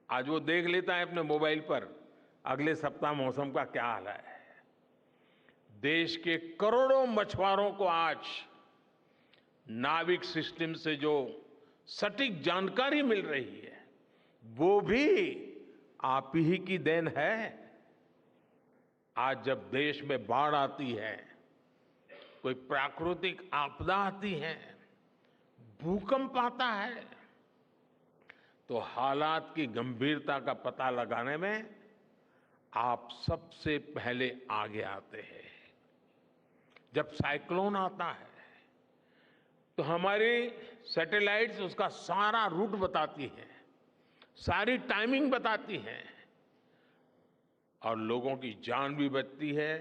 आज वो देख लेता है अपने मोबाइल पर अगले सप्ताह मौसम का क्या हाल है। देश के करोड़ों मछुआरों को आज नाविक सिस्टम से जो सटीक जानकारी मिल रही है वो भी आप ही की देन है। आज जब देश में बाढ़ आती है, कोई प्राकृतिक आपदा आती है, भूकंप आता है, तो हालात की गंभीरता का पता लगाने में आप सबसे पहले आगे आते हैं। जब साइक्लोन आता है तो हमारी सैटेलाइट्स उसका सारा रूट बताती हैं, सारी टाइमिंग बताती हैं और लोगों की जान भी बचती है,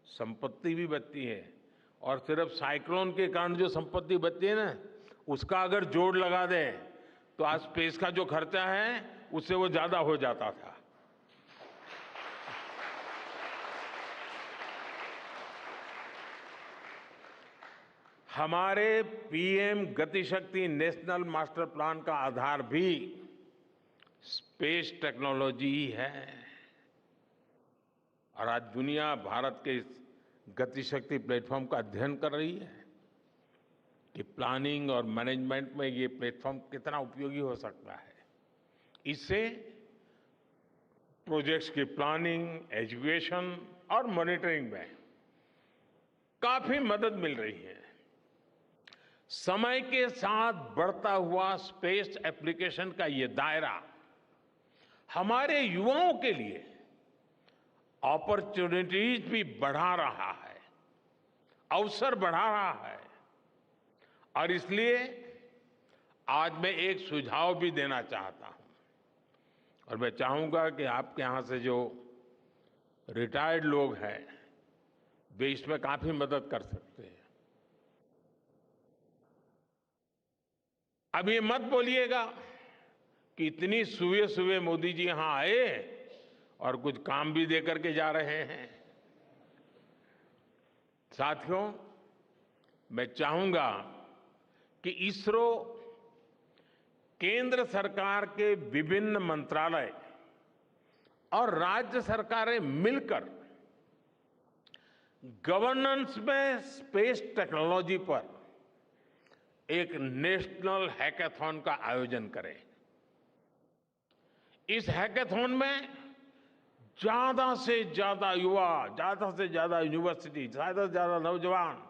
संपत्ति भी बचती है। और सिर्फ साइक्लोन के कारण जो संपत्ति बचती है ना, उसका अगर जोड़ लगा दें तो आज स्पेस का जो खर्चा है उससे वो ज्यादा हो जाता था। हमारे PM Gatishakti national master plan का आधार भी स्पेस टेक्नोलॉजी ही है। और आज दुनिया भारत के इस गतिशक्ति प्लेटफॉर्म का अध्ययन कर रही है कि प्लानिंग और मैनेजमेंट में ये प्लेटफॉर्म कितना उपयोगी हो सकता है। इससे प्रोजेक्ट्स की प्लानिंग, एजुकेशन और मॉनिटरिंग में काफी मदद मिल रही है। समय के साथ बढ़ता हुआ स्पेस एप्लीकेशन का ये दायरा हमारे युवाओं के लिए अपॉर्चुनिटीज भी बढ़ा रहा है, अवसर बढ़ा रहा है। और इसलिए आज मैं एक सुझाव भी देना चाहता हूं और मैं चाहूंगा कि आपके यहां से जो रिटायर्ड लोग हैं वे इसमें काफी मदद कर सकते हैं। अब ये मत बोलिएगा कि इतनी सुबह सुबह मोदी जी यहां आए और कुछ काम भी दे करके जा रहे हैं। साथियों, मैं चाहूंगा कि इसरो केंद्र सरकार के विभिन्न मंत्रालय और राज्य सरकारें मिलकर गवर्नेंस में स्पेस टेक्नोलॉजी पर एक नेशनल हैकाथॉन का आयोजन करें। इस हैकाथॉन में ज्यादा से ज्यादा युवा, ज्यादा से ज्यादा यूनिवर्सिटी, ज्यादा से ज्यादा नौजवान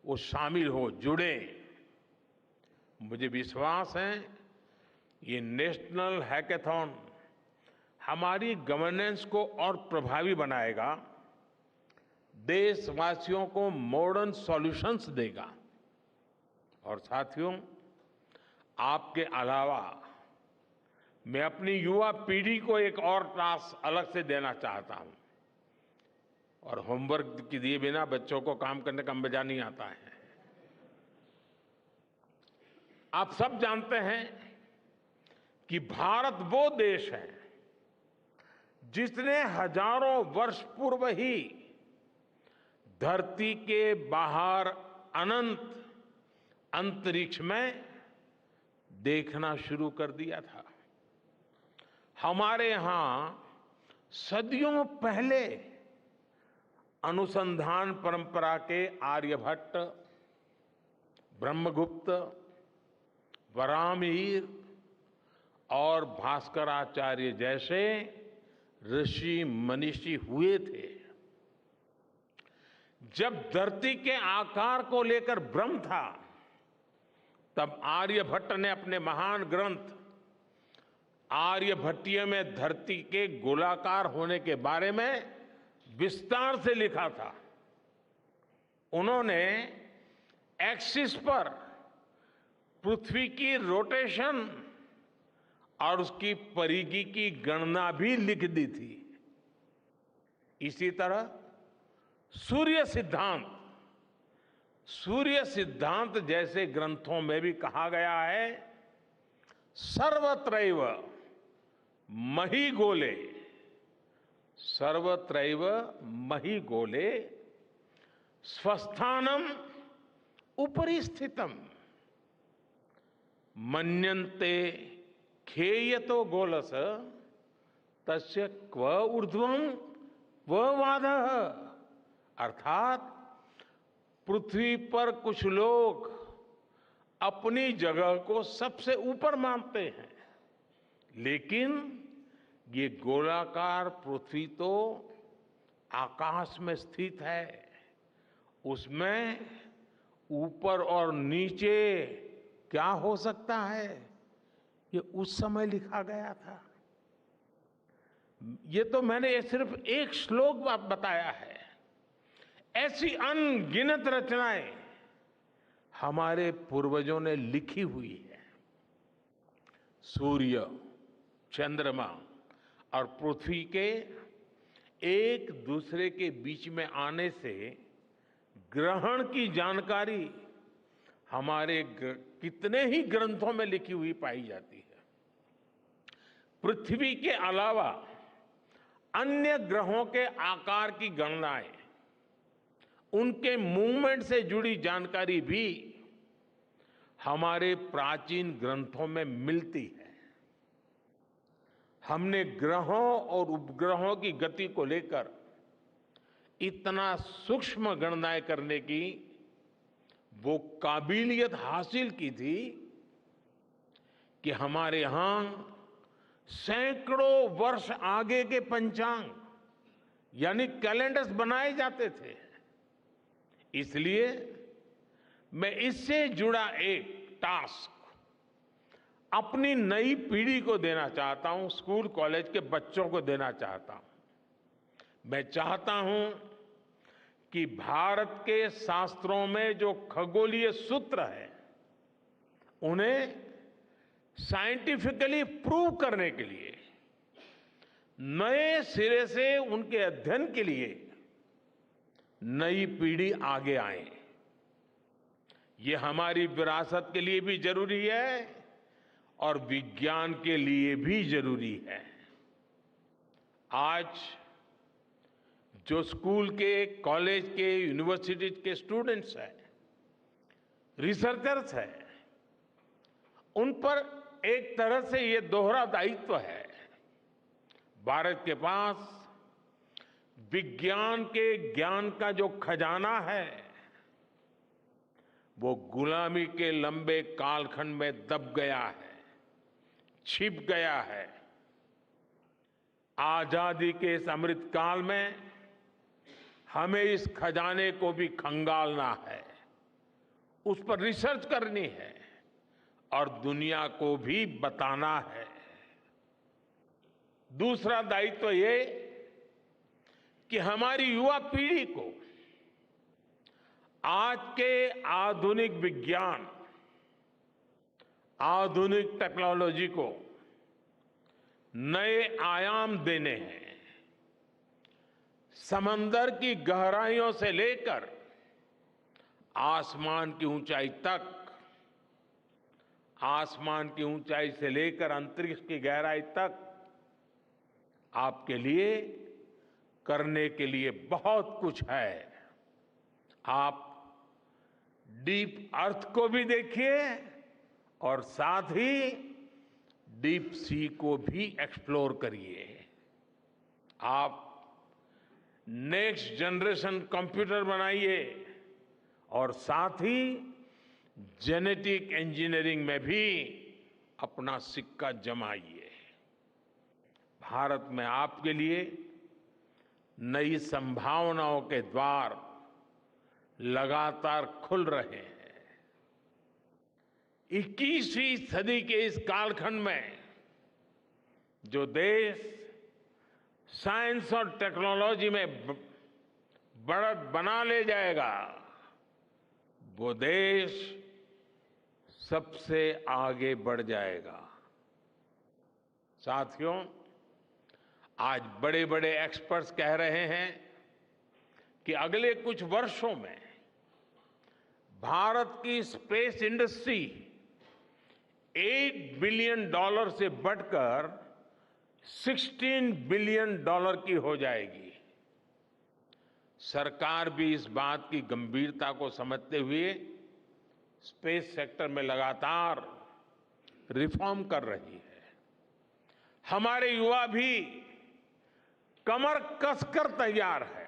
वो शामिल हो, जुड़े। मुझे विश्वास है ये नेशनल हैकाथॉन हमारी गवर्नेंस को और प्रभावी बनाएगा, देशवासियों को मॉडर्न सॉल्यूशंस देगा। और साथियों, आपके अलावा मैं अपनी युवा पीढ़ी को एक और टास्क अलग से देना चाहता हूं। और होमवर्क के दिए बिना बच्चों को काम करने का मजा नहीं आता है। आप सब जानते हैं कि भारत वो देश है जिसने हजारों वर्ष पूर्व ही धरती के बाहर अनंत अंतरिक्ष में देखना शुरू कर दिया था। हमारे यहां सदियों पहले अनुसंधान परंपरा के आर्यभट्ट, ब्रह्मगुप्त, वराहमिहिर और भास्कराचार्य जैसे ऋषि मनीषी हुए थे। जब धरती के आकार को लेकर भ्रम था, तब आर्यभट्ट ने अपने महान ग्रंथ आर्यभट्टीय में धरती के गोलाकार होने के बारे में विस्तार से लिखा था। उन्होंने एक्सिस पर पृथ्वी की रोटेशन और उसकी परिधि की गणना भी लिख दी थी। इसी तरह सूर्य सिद्धांत जैसे ग्रंथों में भी कहा गया है, सर्वत्रैव महिगोले, सर्वत्रैव महिगोले स्वस्थानम उपरि स्थितम मन्यन्ते खेयतो गोलस तस्य क्व ऊर्ध्वं क्व वादः। अर्थात पृथ्वी पर कुछ लोग अपनी जगह को सबसे ऊपर मानते हैं, लेकिन ये गोलाकार पृथ्वी तो आकाश में स्थित है, उसमें ऊपर और नीचे क्या हो सकता है, ये उस समय लिखा गया था। ये तो मैंने सिर्फ एक श्लोक बताया है। ऐसी अनगिनत रचनाएं हमारे पूर्वजों ने लिखी हुई है। सूर्य, चंद्रमा और पृथ्वी के एक दूसरे के बीच में आने से ग्रहण की जानकारी हमारे कितने ही ग्रंथों में लिखी हुई पाई जाती है। पृथ्वी के अलावा अन्य ग्रहों के आकार की गणनाएं, उनके मूवमेंट से जुड़ी जानकारी भी हमारे प्राचीन ग्रंथों में मिलती है। हमने ग्रहों और उपग्रहों की गति को लेकर इतना सूक्ष्म गणनाएं करने की वो काबिलियत हासिल की थी कि हमारे यहां सैकड़ों वर्ष आगे के पंचांग यानी कैलेंडर्स बनाए जाते थे। इसलिए मैं इससे जुड़ा एक टास्क अपनी नई पीढ़ी को देना चाहता हूं, स्कूल कॉलेज के बच्चों को देना चाहता हूं। मैं चाहता हूं कि भारत के शास्त्रों में जो खगोलीय सूत्र है, उन्हें साइंटिफिकली प्रूव करने के लिए, नए सिरे से उनके अध्ययन के लिए नई पीढ़ी आगे आए। ये हमारी विरासत के लिए भी जरूरी है और विज्ञान के लिए भी जरूरी है। आज जो स्कूल के, कॉलेज के, यूनिवर्सिटी के स्टूडेंट्स हैं, रिसर्चर्स हैं, उन पर एक तरह से ये दोहरा दायित्व है। भारत के पास विज्ञान के ज्ञान का जो खजाना है, वो गुलामी के लंबे कालखंड में दब गया है, छिप गया है। आजादी के इस अमृत काल में हमें इस खजाने को भी खंगालना है, उस पर रिसर्च करनी है और दुनिया को भी बताना है। दूसरा दायित्व ये कि हमारी युवा पीढ़ी को आज के आधुनिक विज्ञान, आधुनिक टेक्नोलॉजी को नए आयाम देने हैं। समंदर की गहराइयों से लेकर आसमान की ऊंचाई तक, आसमान की ऊंचाई से लेकर अंतरिक्ष की गहराई तक आपके लिए करने के लिए बहुत कुछ है। आप डीप अर्थ को भी देखिए और साथ ही डीप सी को भी एक्सप्लोर करिए। आप नेक्स्ट जनरेशन कंप्यूटर बनाइए और साथ ही जेनेटिक इंजीनियरिंग में भी अपना सिक्का जमाइए। भारत में आपके लिए नई संभावनाओं के द्वार लगातार खुल रहे हैं। 21वीं सदी के इस कालखंड में जो देश साइंस और टेक्नोलॉजी में बढ़त बना ले जाएगा, वो देश सबसे आगे बढ़ जाएगा। साथियों, आज बड़े बड़े एक्सपर्ट्स कह रहे हैं कि अगले कुछ वर्षों में भारत की स्पेस इंडस्ट्री $8 बिलियन से बढ़कर $16 बिलियन की हो जाएगी। सरकार भी इस बात की गंभीरता को समझते हुए स्पेस सेक्टर में लगातार रिफॉर्म कर रही है। हमारे युवा भी कमर कसकर तैयार है।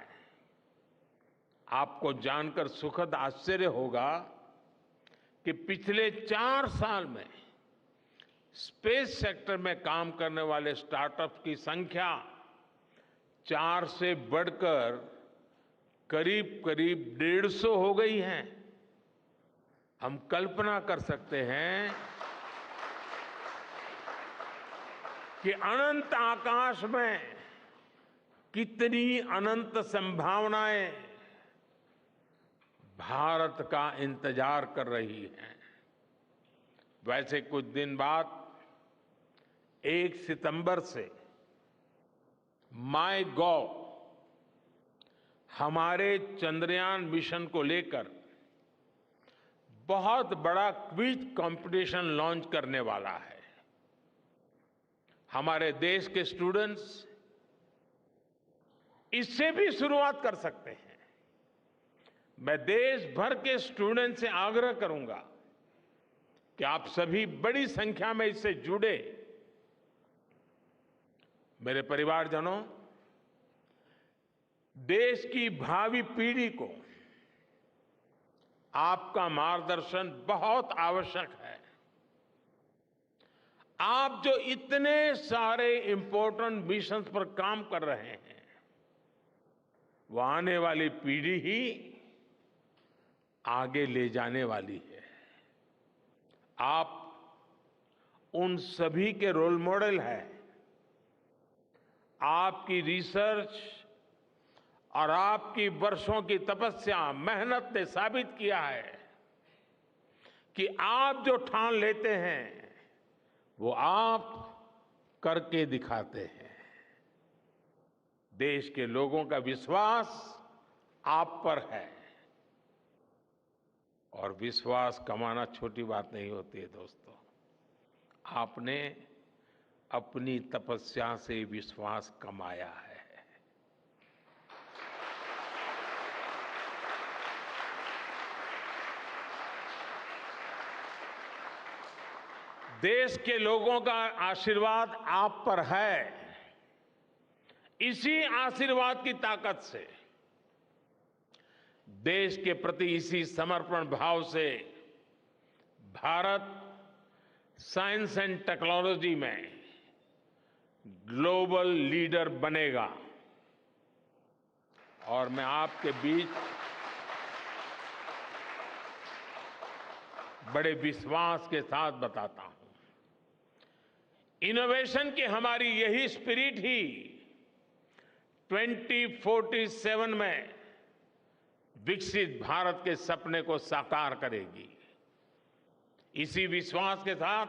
आपको जानकर सुखद आश्चर्य होगा कि पिछले 4 साल में स्पेस सेक्टर में काम करने वाले स्टार्टअप्स की संख्या 4 से बढ़कर करीब करीब 150 हो गई है। हम कल्पना कर सकते हैं कि अनंत आकाश में कितनी अनंत संभावनाएं भारत का इंतजार कर रही हैं। वैसे कुछ दिन बाद 1 सितंबर से माईगॉव हमारे चंद्रयान मिशन को लेकर बहुत बड़ा क्विज कंपटीशन लॉन्च करने वाला है। हमारे देश के स्टूडेंट्स इससे भी शुरुआत कर सकते हैं। मैं देश भर के स्टूडेंट से आग्रह करूंगा कि आप सभी बड़ी संख्या में इससे जुड़े। मेरे परिवारजनों, देश की भावी पीढ़ी को आपका मार्गदर्शन बहुत आवश्यक है। आप जो इतने सारे इंपॉर्टेंट मिशंस पर काम कर रहे हैं, वो आने वाली पीढ़ी ही आगे ले जाने वाली है। आप उन सभी के रोल मॉडल हैं। आपकी रिसर्च और आपकी वर्षों की तपस्या, मेहनत ने साबित किया है कि आप जो ठान लेते हैं वो आप करके दिखाते हैं। देश के लोगों का विश्वास आप पर है और विश्वास कमाना छोटी बात नहीं होती है दोस्तों। आपने अपनी तपस्या से विश्वास कमाया है। देश के लोगों का आशीर्वाद आप पर है। इसी आशीर्वाद की ताकत से, देश के प्रति इसी समर्पण भाव से भारत साइंस एंड टेक्नोलॉजी में ग्लोबल लीडर बनेगा। और मैं आपके बीच बड़े विश्वास के साथ बताता हूं, इनोवेशन की हमारी यही स्पिरिट ही 2047 में विकसित भारत के सपने को साकार करेगी। इसी विश्वास के साथ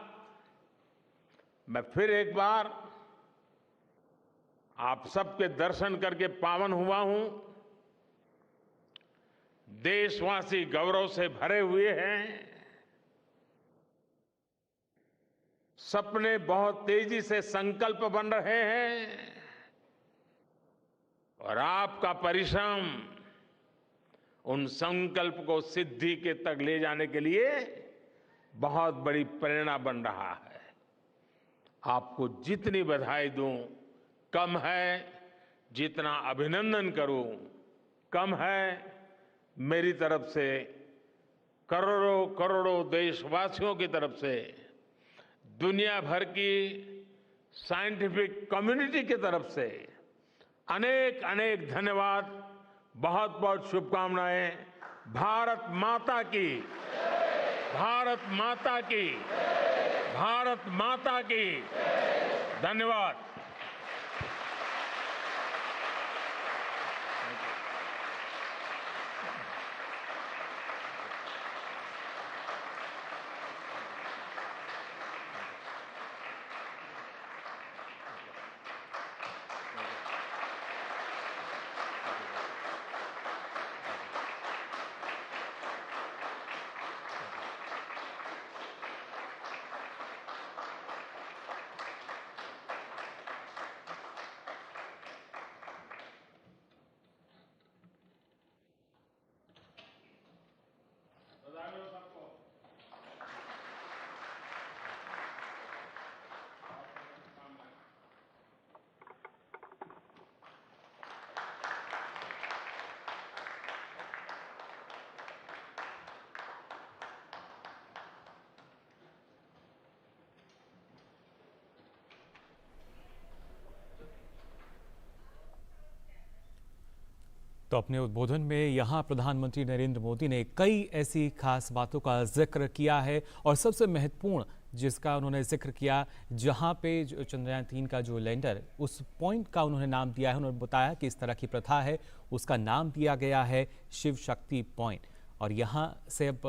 मैं फिर एक बार आप सबके दर्शन करके पावन हुआ हूं। देशवासी गौरव से भरे हुए हैं। सपने बहुत तेजी से संकल्प बन रहे हैं और आपका परिश्रम उन संकल्प को सिद्धि के तक ले जाने के लिए बहुत बड़ी प्रेरणा बन रहा है। आपको जितनी बधाई दूं कम है, जितना अभिनंदन करूं कम है। मेरी तरफ से, करोड़ों करोड़ों देशवासियों की तरफ से, दुनिया भर की साइंटिफिक कम्युनिटी की तरफ से अनेक अनेक धन्यवाद, बहुत बहुत शुभकामनाएं। भारत माता की, भारत माता की, भारत माता की। धन्यवाद। तो अपने उद्बोधन में यहाँ प्रधानमंत्री नरेंद्र मोदी ने कई ऐसी खास बातों का जिक्र किया है और सबसे महत्वपूर्ण जिसका उन्होंने जिक्र किया, जहाँ पे चंद्रयान 3 का जो लैंडर, उस पॉइंट का उन्होंने नाम दिया है। उन्होंने बताया कि इस तरह की प्रथा है, उसका नाम दिया गया है शिव शक्ति पॉइंट। और यहाँ से अब